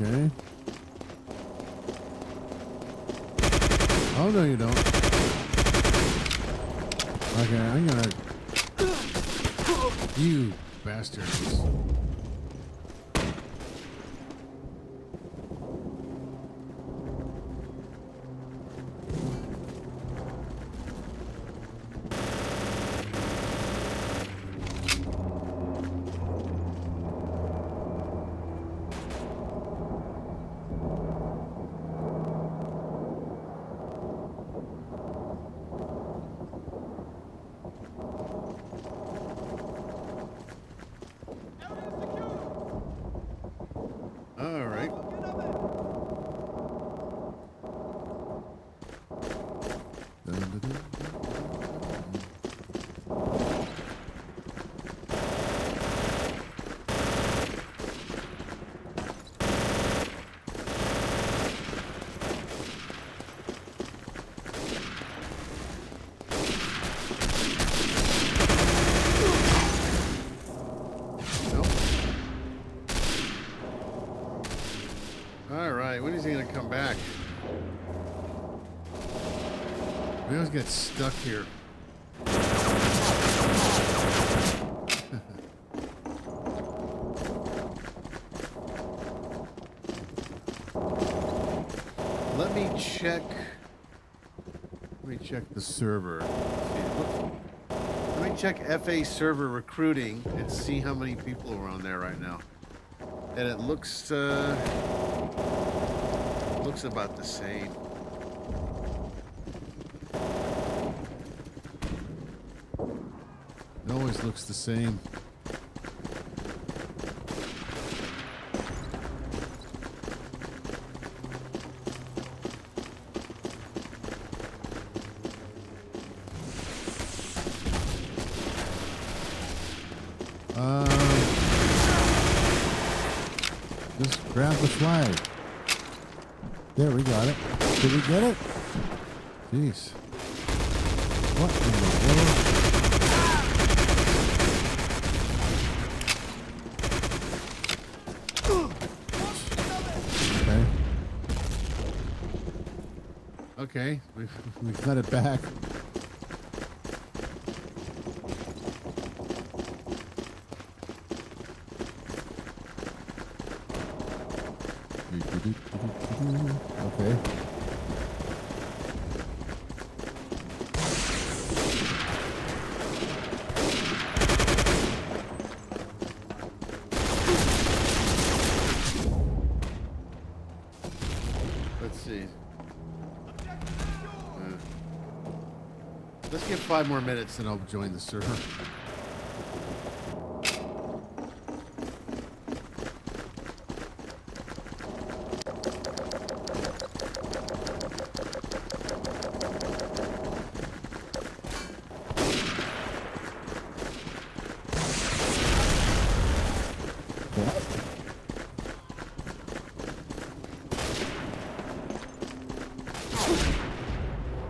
Okay. Oh, no, you don't. Okay, I'm gonna... You bastards. When is he gonna come back? We always get stuck here. Let me check the server. Let me check FA server recruiting and see how many people are on there right now. And it looks about the same. It always looks the same. Just grab the flag. There, we got it. Did we get it? Jeez. What in the world? Okay, We cut it back. Okay. let's see. Let's give 5 more minutes and I'll join the server.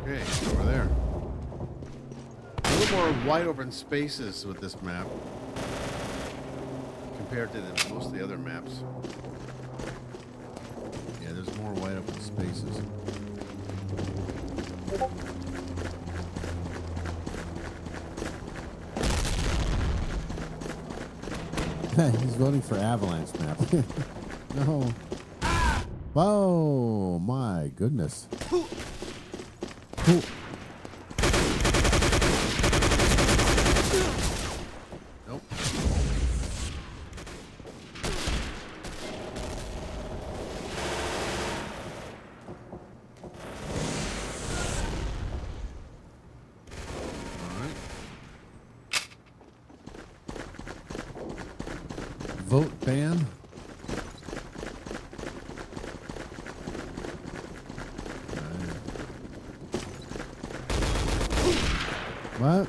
Okay, over there. A little more wide open spaces with this map compared to most of the other maps. Yeah, there's more wide open spaces. He's voting for Avalanche map. No. Oh my goodness. Ooh. Nope. All right. Vote ban. What?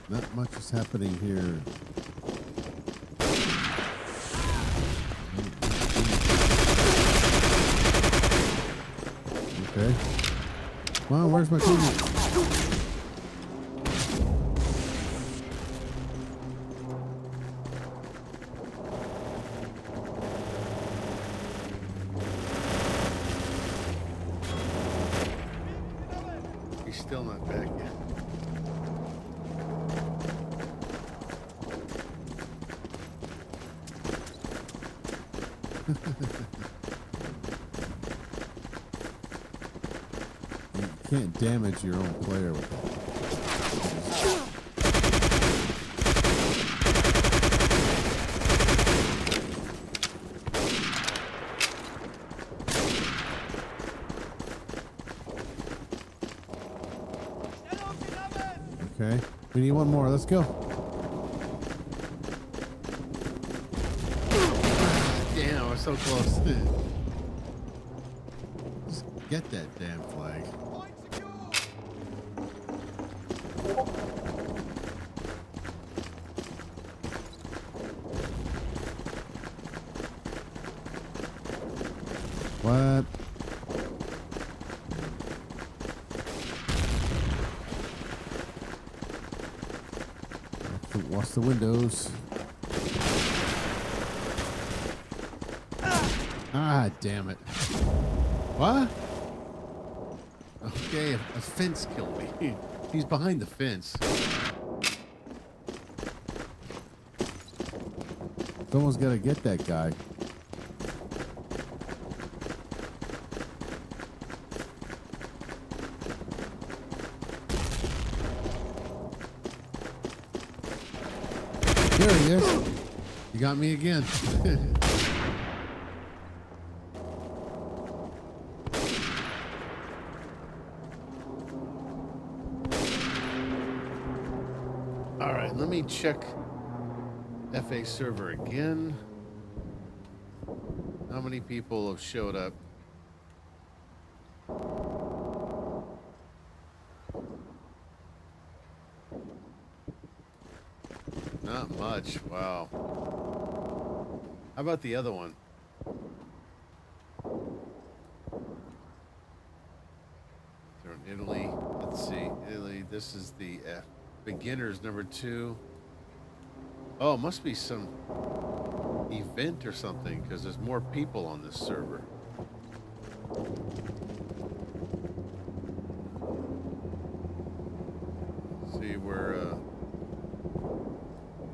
Not much is happening here. Okay. Wow, where's my teammate? He's still not back yet. You can't damage your own player with that. Okay, we need one more. Let's go. Damn, we're so close. Just get that damn flag. What? Watch the windows. Ah, damn it. What? Okay, a fence killed me. He's behind the fence. Someone's got to get that guy. There he is. You got me again. All right, let me check FA server again. How many people have showed up? Not much. Wow. How about the other one? They're in Italy. Let's see. Italy. This is the beginners number 2. Oh, it must be some event or something because there's more people on this server. Let's see where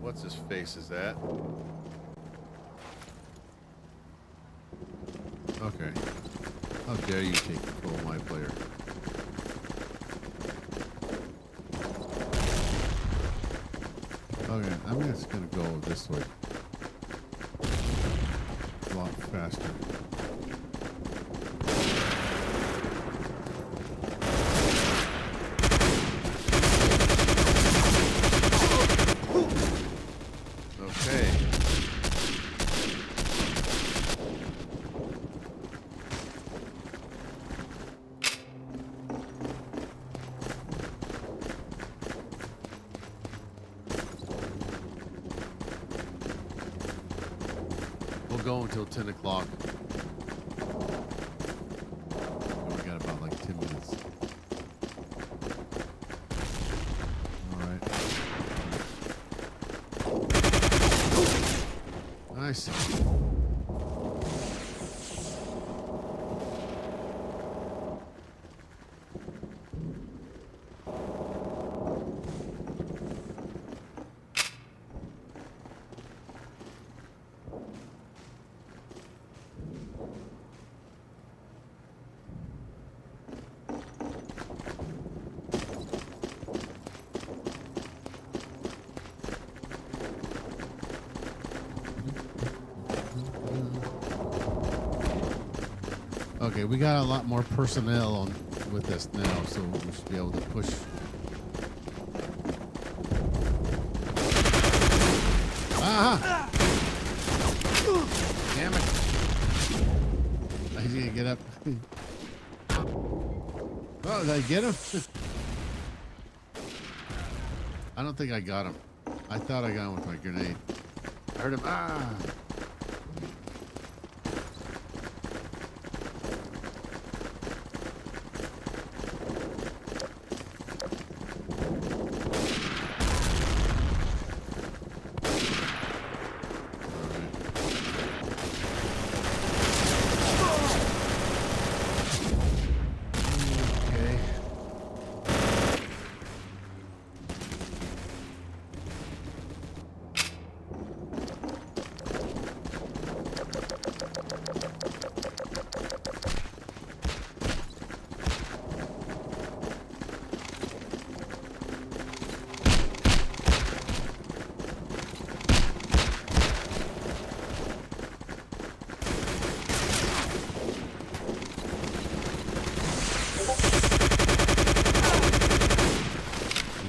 what's his face is that? Okay. How dare you take control of my player? Okay, I'm just gonna go this way. A lot faster. Okay. We'll go until 10 o'clock. We got about like 10 minutes. All right. Nice. Okay, we got a lot more personnel on with this now, so we should be able to push. Ah! Damn it! I need to get up. Oh, did I get him? I don't think I got him. I thought I got him with my grenade. I heard him. Ah!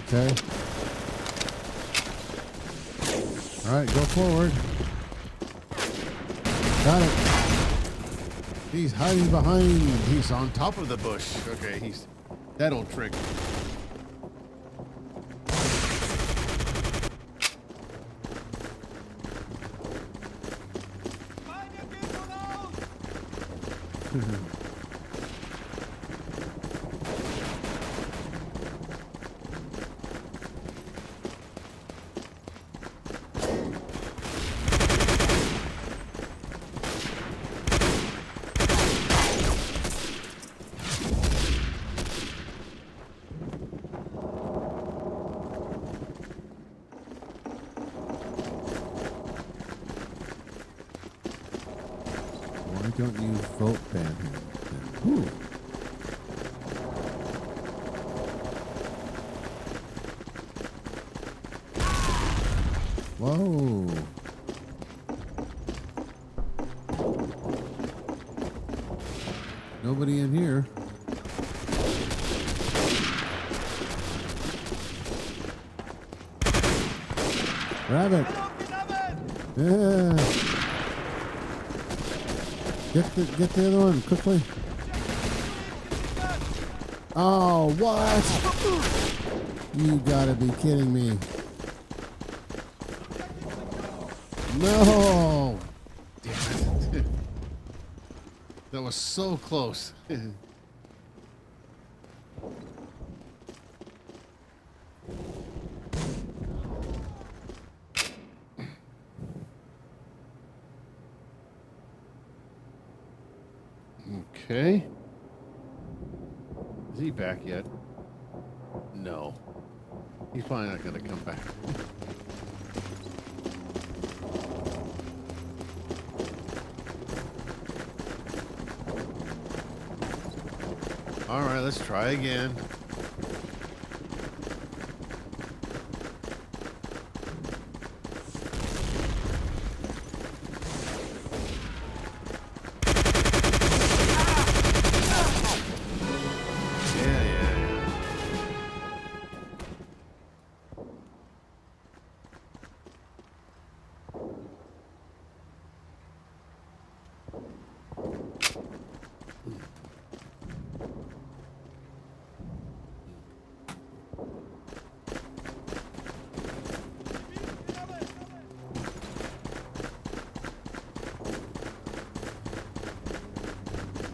Okay. All right, go forward. Got it. He's hiding behind. He's on top of the bush. Okay, he's that old trick. Why don't you vote ban him? Ooh. Whoa. Nobody in here. Grab it. Yeah. Get the other one quickly. Oh, what? You gotta be kidding me. No. Damn it. That was so close. Okay. Is he back yet? No. He's probably not gonna come back. All right, let's try again.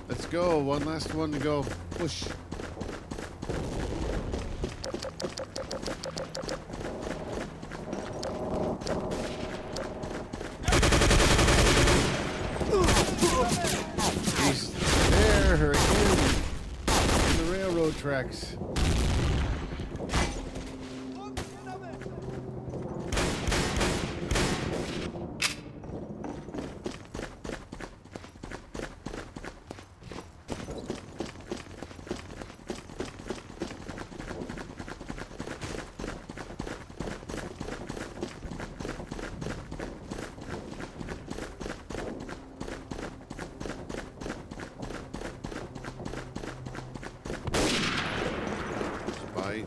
Let's go. One last one to go. Push. He's there again. In the railroad tracks. Bye.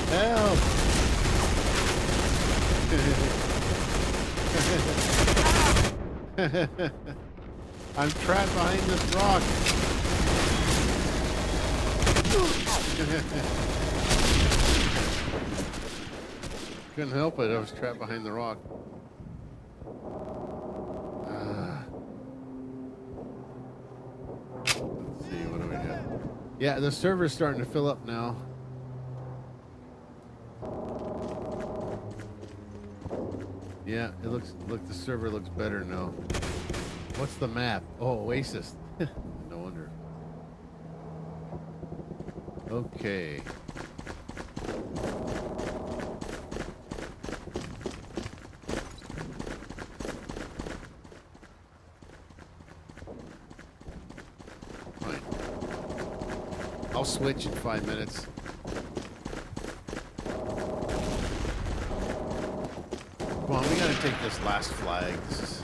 Help! I'm trapped behind this rock. Couldn't help it. I was trapped behind the rock. Let's see, what do we have? Yeah, the server's starting to fill up now. Yeah, it looks, look, the server looks better now. What's the map? Oh, Oasis. No wonder. Okay. Fine. I'll switch in 5 minutes. Come on, we gotta take this last flag. This is...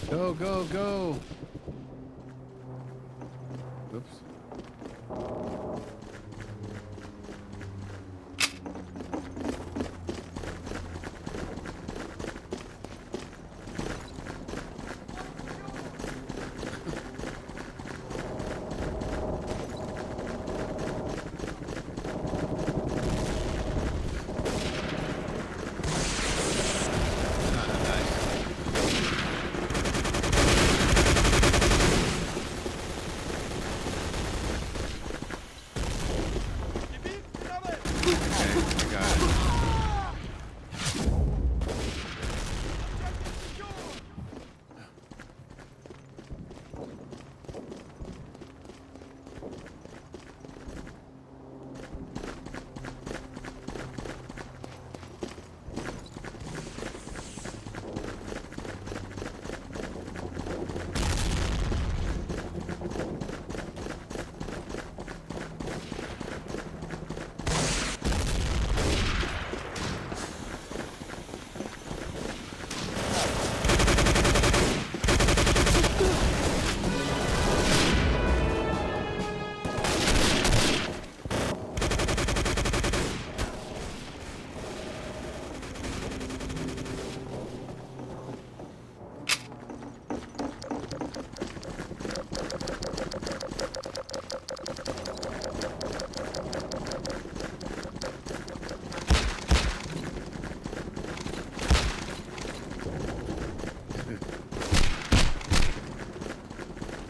Go, go, go. Oops.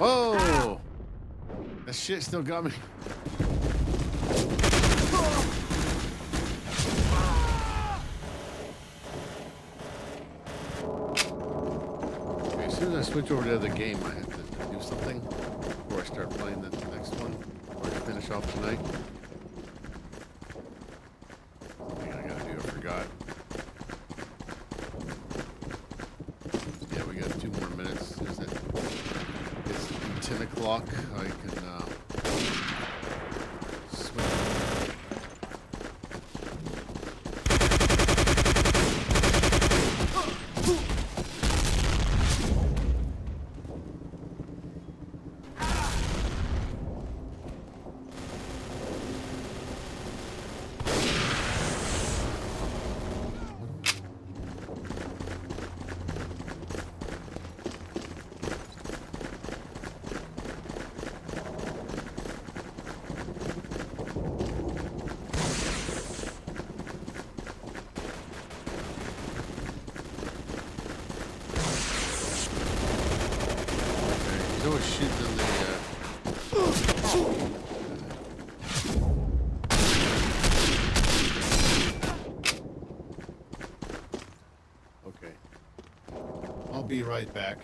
Oh, that shit still got me. Okay, as soon as I switch over to the other game, I have to do something before I start playing the next one, or to finish off tonight. Something I gotta do, I forgot. Yeah, we got 2 more minutes. As soon as it's 10 o'clock, I can switch. He's always shooting in the okay. I'll be right back.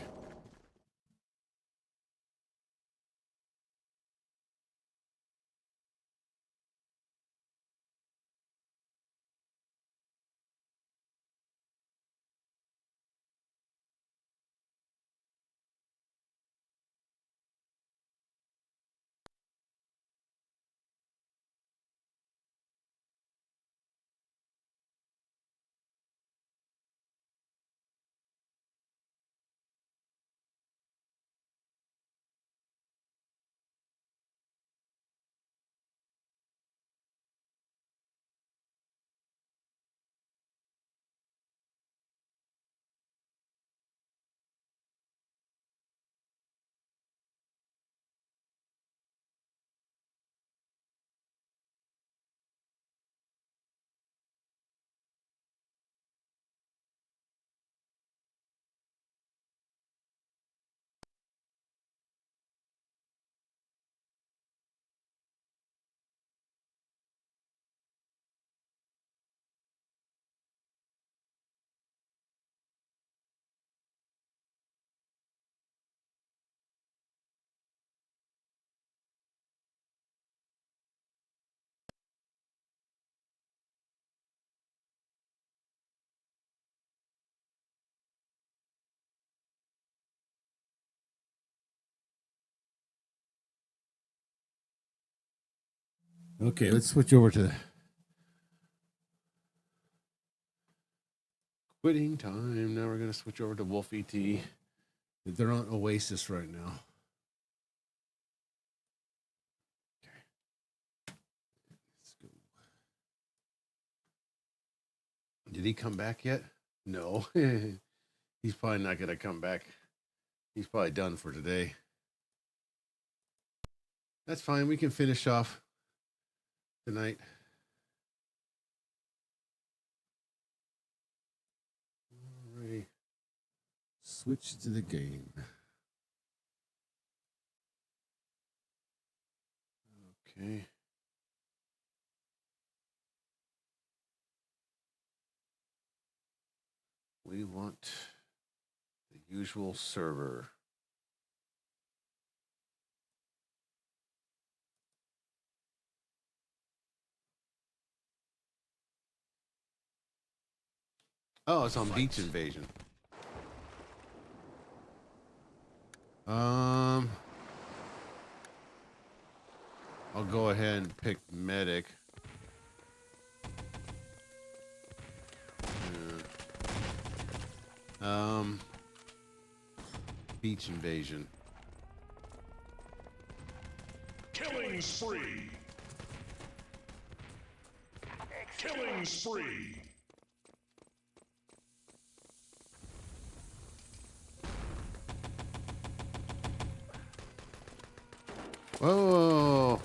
Okay, let's switch over to quitting time. Now we're gonna switch over to Wolf ET. They're on Oasis right now. Okay. Let's go. Did he come back yet? No. He's probably not gonna come back. He's probably done for today. That's fine. We can finish off tonight. Alrighty. Switch to the game. Okay. We want the usual server. Oh, it's on Beach Invasion. I'll go ahead and pick medic. Beach Invasion. Killing spree. Killing spree. Whoa.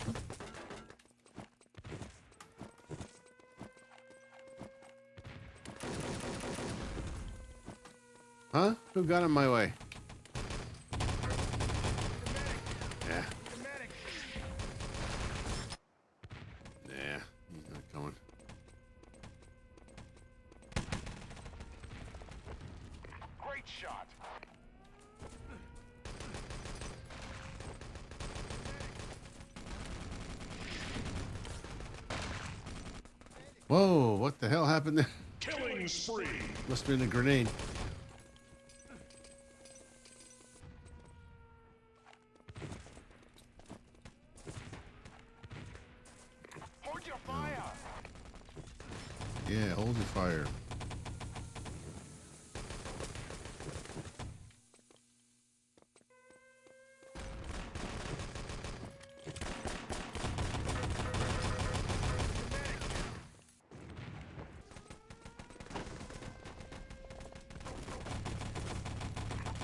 Huh? Who got in my way? Great shot. Whoa, what the hell happened there? Killing spree. Must have been a grenade. Hold your fire. Yeah, hold your fire.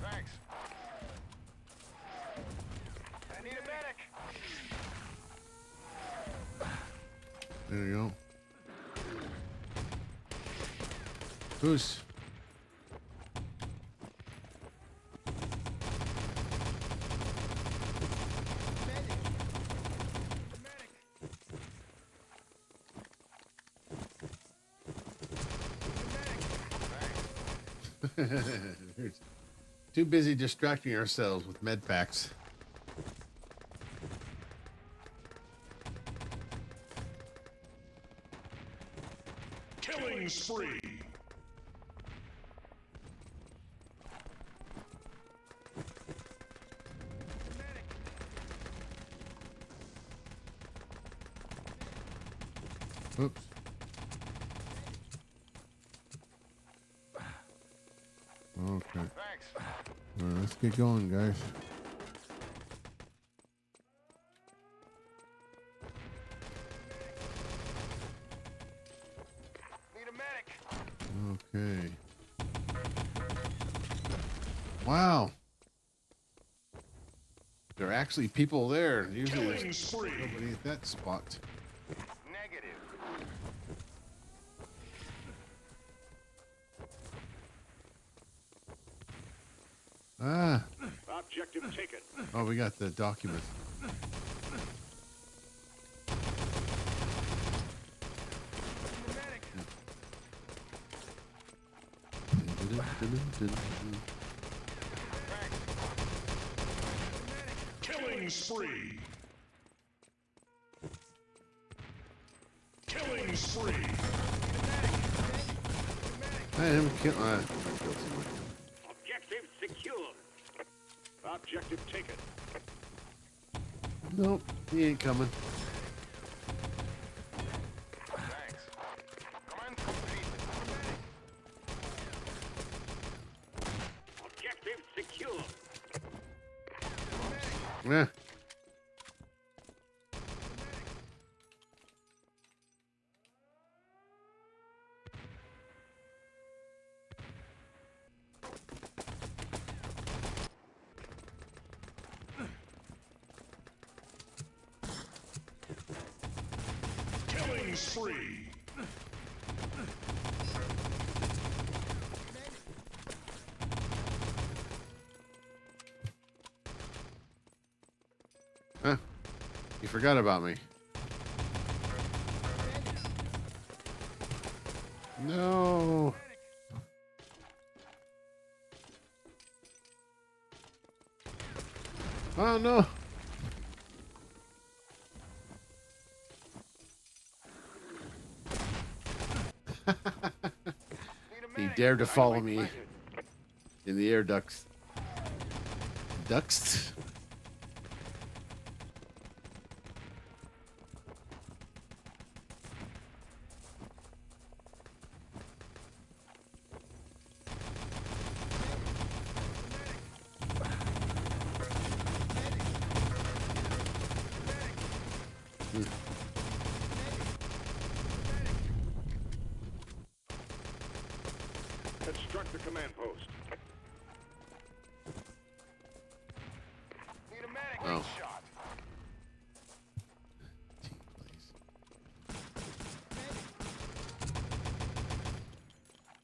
Thanks. I need a medic. There you go. Who's? Too busy distracting ourselves with med packs. Killing spree. Oops. Okay. Thanks. All right, let's get going, guys. Need a medic. Okay. Wow. There are actually people there. Usually Killing there's spree. nobody at that spot. Negative. Ah. Objective taken. Oh, we got the document. Killing spree. Killing spree. I haven't killed. I killed someone. Objective secured. Objective taken. Nope, he ain't coming. Thanks. Command complete. Objective secured. Yeah. Killing spree. Huh. You forgot about me. No. Oh no. He dared to follow me in the air ducts. Ducts? Construct the command post. Need a medic. Oh. Shot.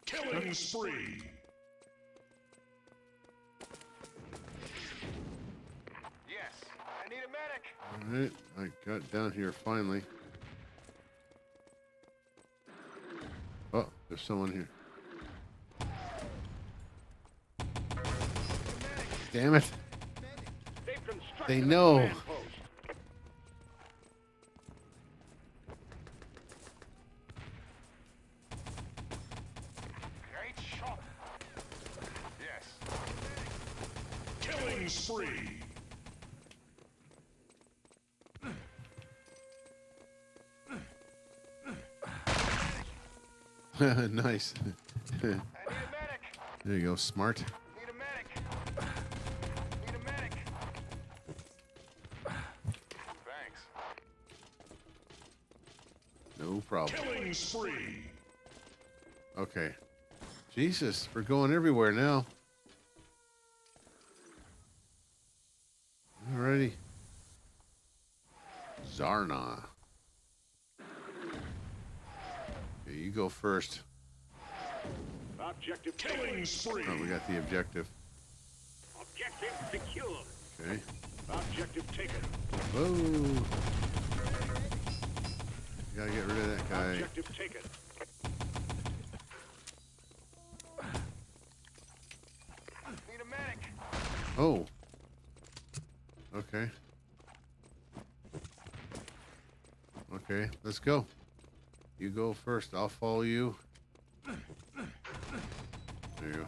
Killing spree. Yes, I need a medic. All right, I got down here finally. Oh, there's someone here. Damn it. They've constructed They a know. command post. Great shot. Yes. Killing spree. Nice. I need a medic. There you go. Smart. Need a medic. Need a medic. Thanks. No problem. Killing spree. Okay. Jesus, we're going everywhere now. Alrighty. Zarna. Okay, you go first. Objective Killing spree. Oh, we got the objective. Objective secure. Okay. Objective taken. Whoa. You gotta get rid of that guy. Objective taken. Need a medic. Oh. Okay. Okay, let's go. You go first. I'll follow you. There you go.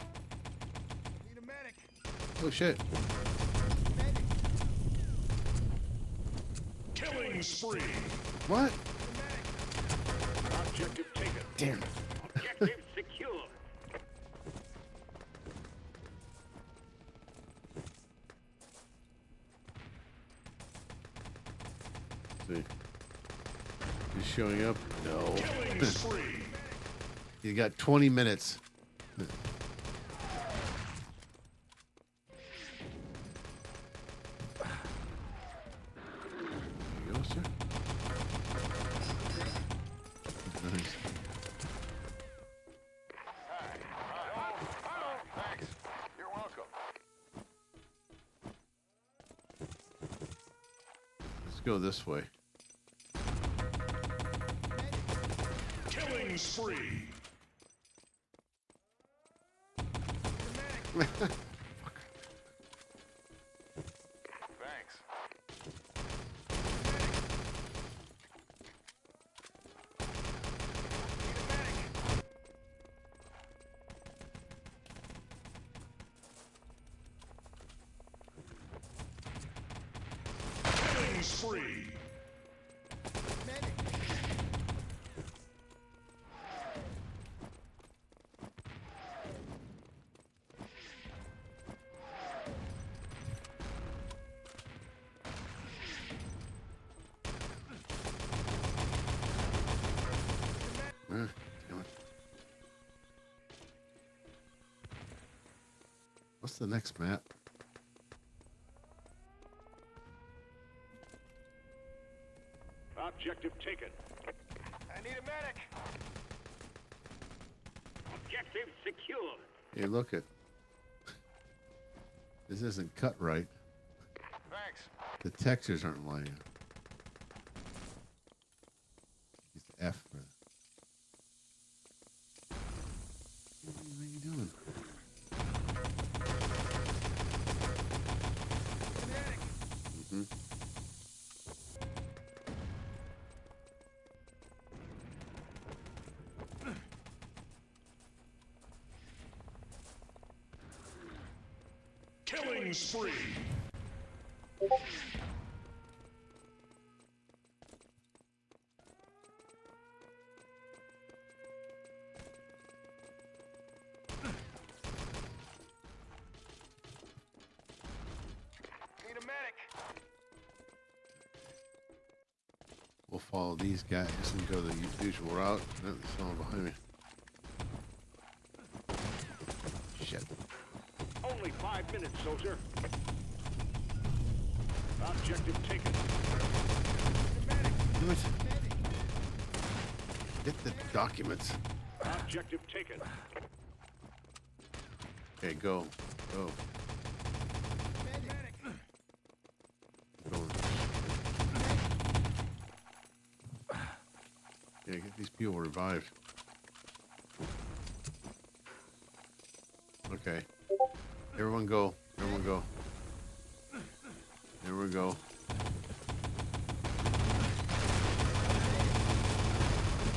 Need a medic. Oh, shit. Killing spree. What? Objective taken. Damn. Objective secure. See. He's showing up? No. Killing spree. You got 20 minutes. There you go, sir. Nice. Thanks. You're welcome. Let's go this way. Killing spree. Thanks. Killing spree. Damn it. What's the next map? Objective taken. I need a medic. Objective secure. Hey, look at. This isn't cut right. Thanks. The textures aren't lining up. Use F for that. What are you doing? Mm-hmm. Killing spree. Need a medic. We'll follow these guys and go the usual route. Oh, there's someone behind me. Shit. Only 5 minutes, soldier. Objective taken. Damn it. Get the documents. Objective taken. Okay, go. Go. Going. Yeah, get these people revived. Okay. Everyone go. Everyone go. Here we go.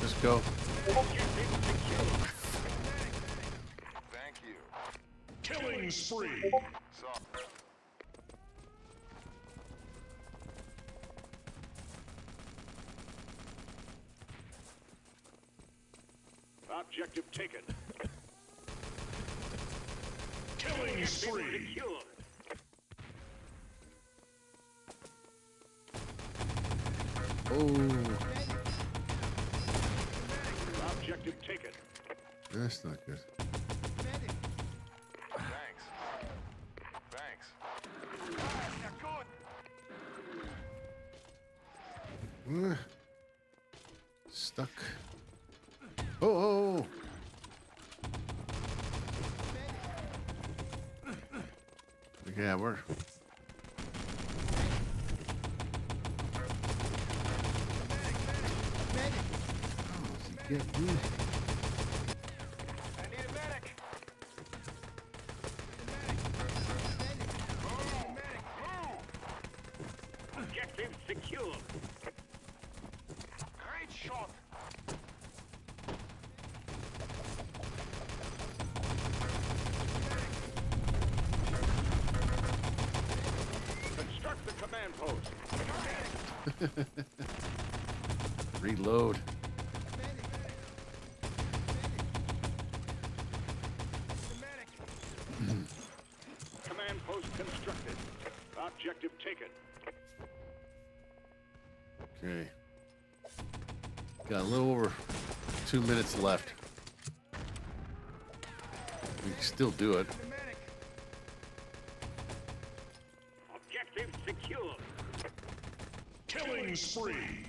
Just go. Thank you. Killing spree. So, Objective taken. Killing spree. Oh, Objective taken. that's not good. thanks. Thanks. You're good. Stuck. Oh. Yeah, we're. Get me. I need a medic. Objective secure. Great shot. Construct the command post. Reload. Command post constructed. Objective taken. Okay. Got a little over 2 minutes left. We can still do it. Objective secure. Killing spree.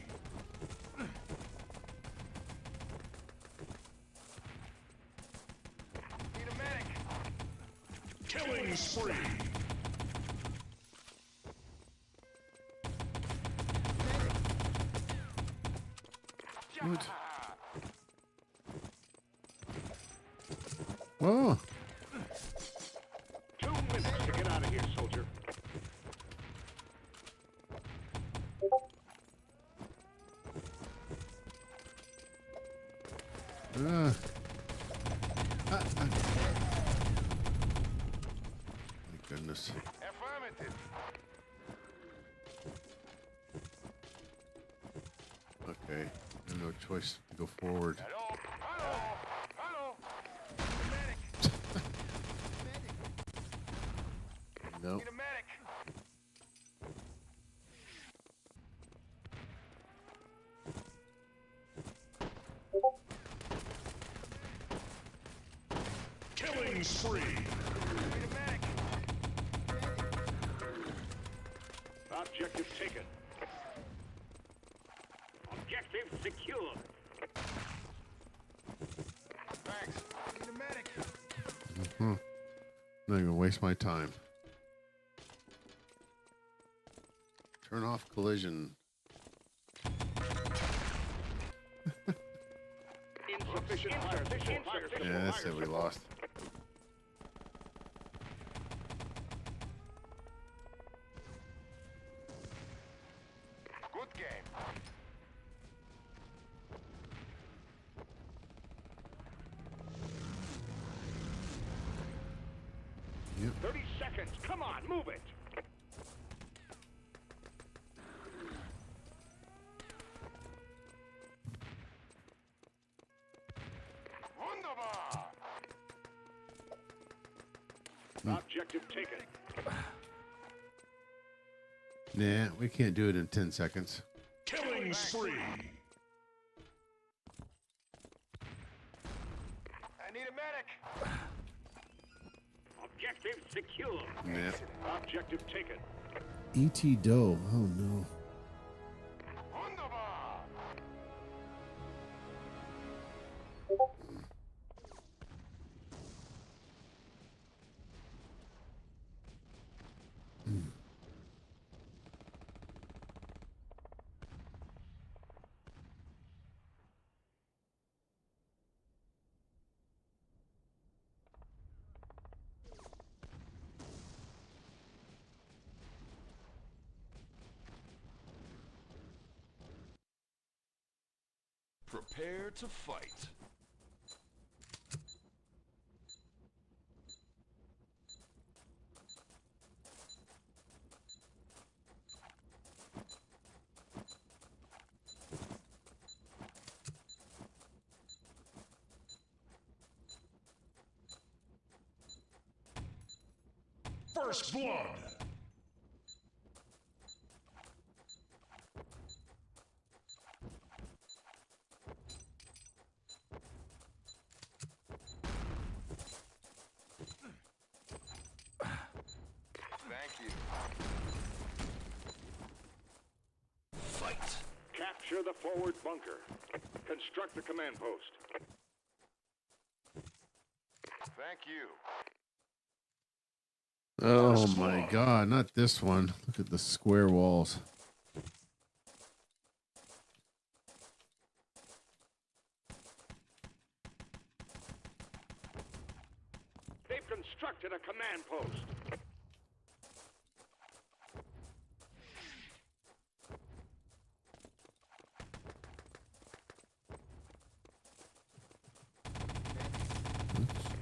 Need a medic. Killing spree. What? Oh. 2 minutes to get out of here, soldier. My goodness. Affirmative. Okay. No choice to go forward. Hello. Hello. Hello. No. Need a medic. Killing spree. Need a medic. Objective taken. Objective secure. Thanks. Need a medic. I'm not even gonna waste my time. Turn off collision. Insufficient fire. Yeah, that's it. We lost. Good game. Yep. 30 seconds. Come on, move it. Wunderbar. Objective taken. Nah, we can't do it in 10 seconds. Killing spree. I need a medic. Objective secure. Nah. Objective taken. E.T. Doe. Oh no. Wunderbar. Prepare to fight. First blood. Thank you. Fight. Capture the forward bunker. Construct the command post. Thank you. Oh my God, not this one. Look at the square walls. They've constructed a command post.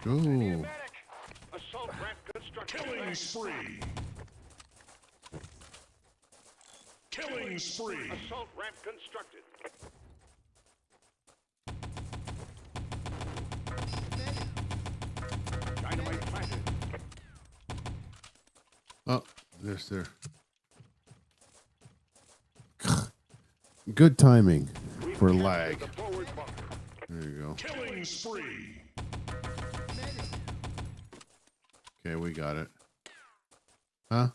Go. Medic. Assault ramp construction. Killing spree. Killing spree. Assault ramp constructed. Dynamite planted. Oh, there's there. Good timing for lag. The forward bunker. There you go. Killing spree. Okay, we got it. Huh?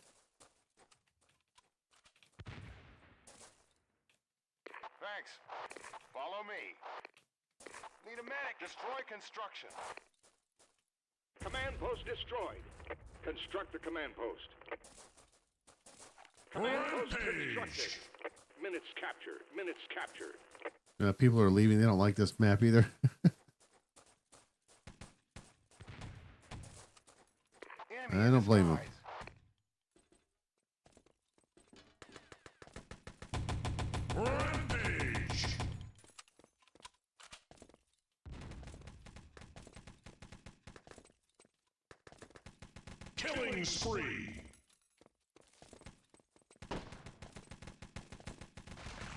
Thanks. Follow me. Need a medic. Destroy construction. Command post destroyed. Construct the command post. Command post constructed. Minutes captured. Minutes captured. People are leaving. They don't like this map either. Enemy I don't blame in disguise. Rampage. Killing spree.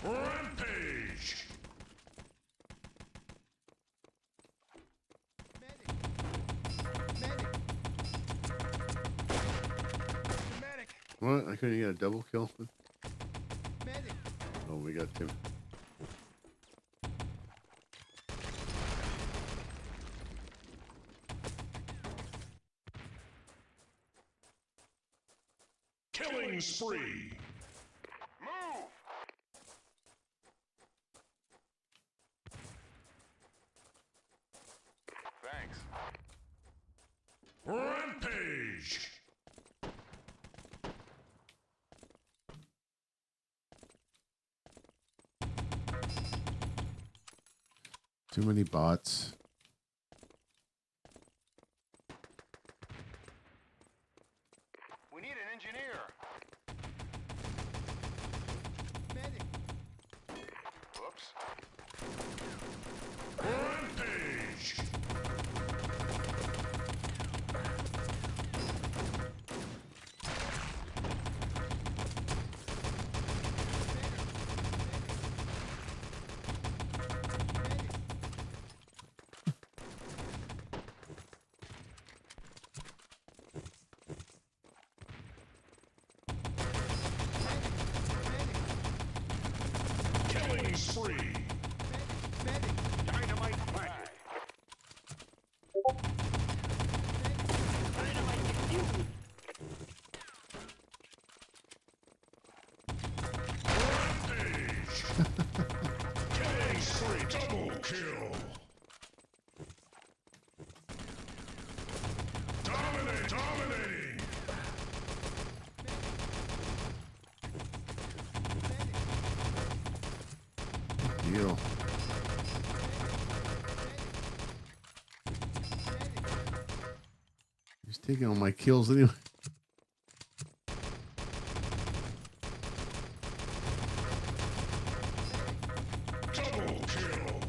Rampage. Medic. What? I couldn't get a double kill. Oh, we got two. Killing spree. Move. Thanks. Rampage. Too many bots. We need an engineer. Whoops. Rampage. Killing spree. Dynamite planted. Rampage. Killing spree. Double kill. Dominating. Deal. He's taking all my kills anyway. Double kill.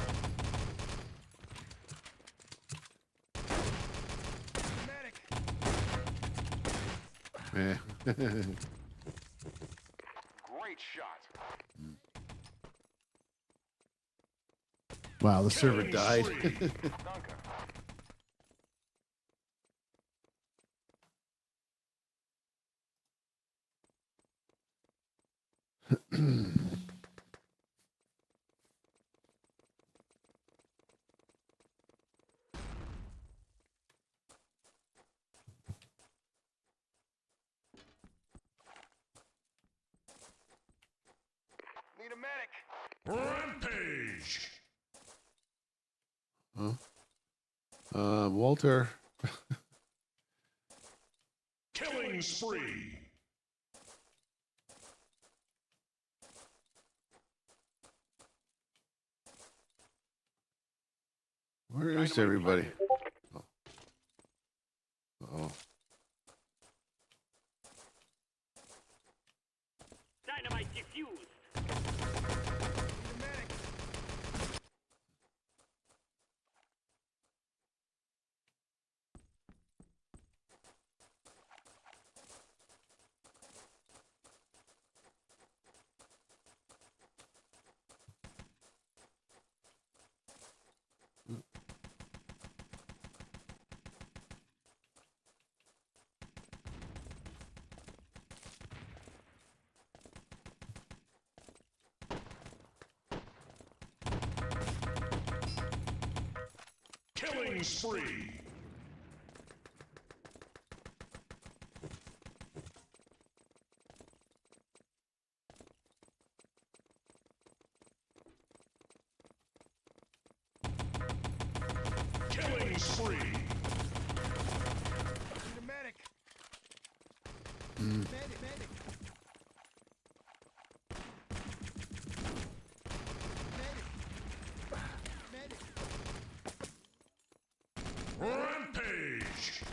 Eh. Great shot. Wow, the server Killing died. spree. Conquer. Need a medic. Rampage. Walter. Killing spree. Where is Dynamite everybody? planted. Oh. Dynamite defused. Need a medic. Killing spree. Killing spree. Need a medic. Medic. Medic. Medic. Medic. Rampage.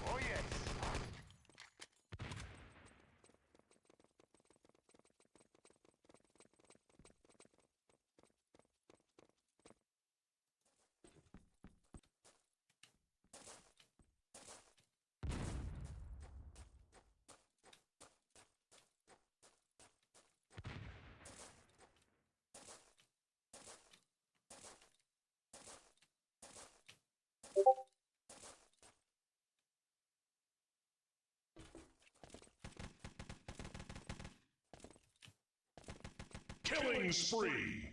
Oh yes. Killing spree.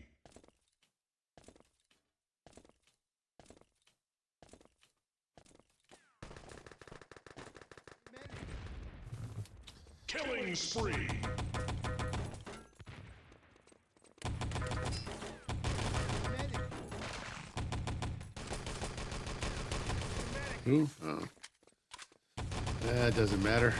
Killing spree. Medic. Who? Oh. That doesn't matter.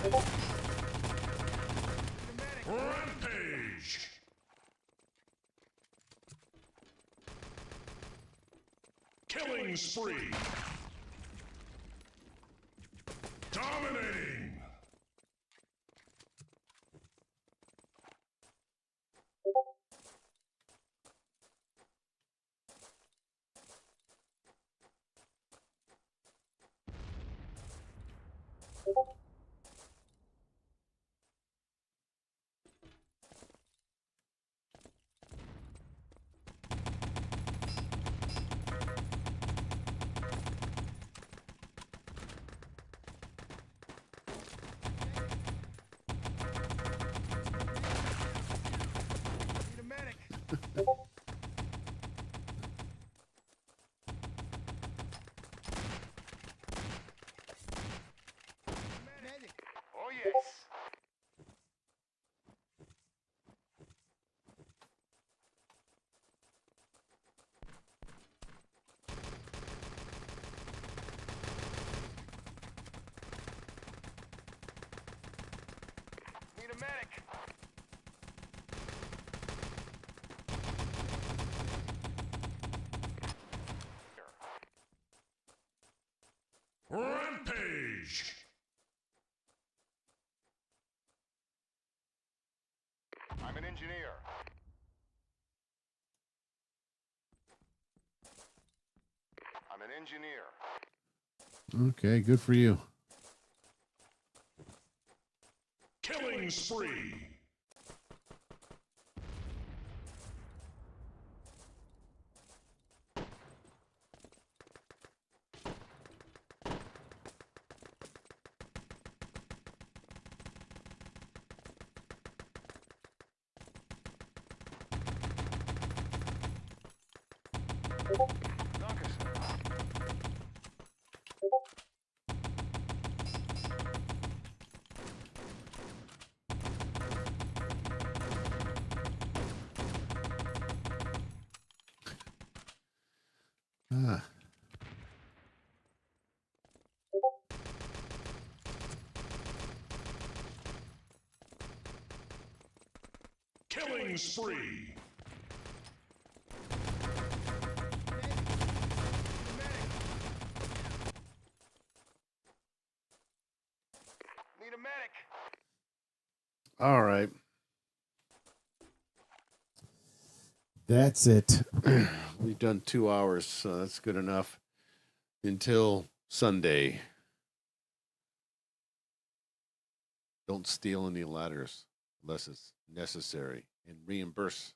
Medic. Rampage. Killing spree. Dominating. Need a medic. Medic. Oh yes. Need a medic. Rampage. engineer. Okay, good for you. Killing spree. Ah, Killing spree. Need a medic. All right. that's it. We've done 2 hours, so that's good enough until Sunday. Don't steal any ladders unless it's necessary and reimburse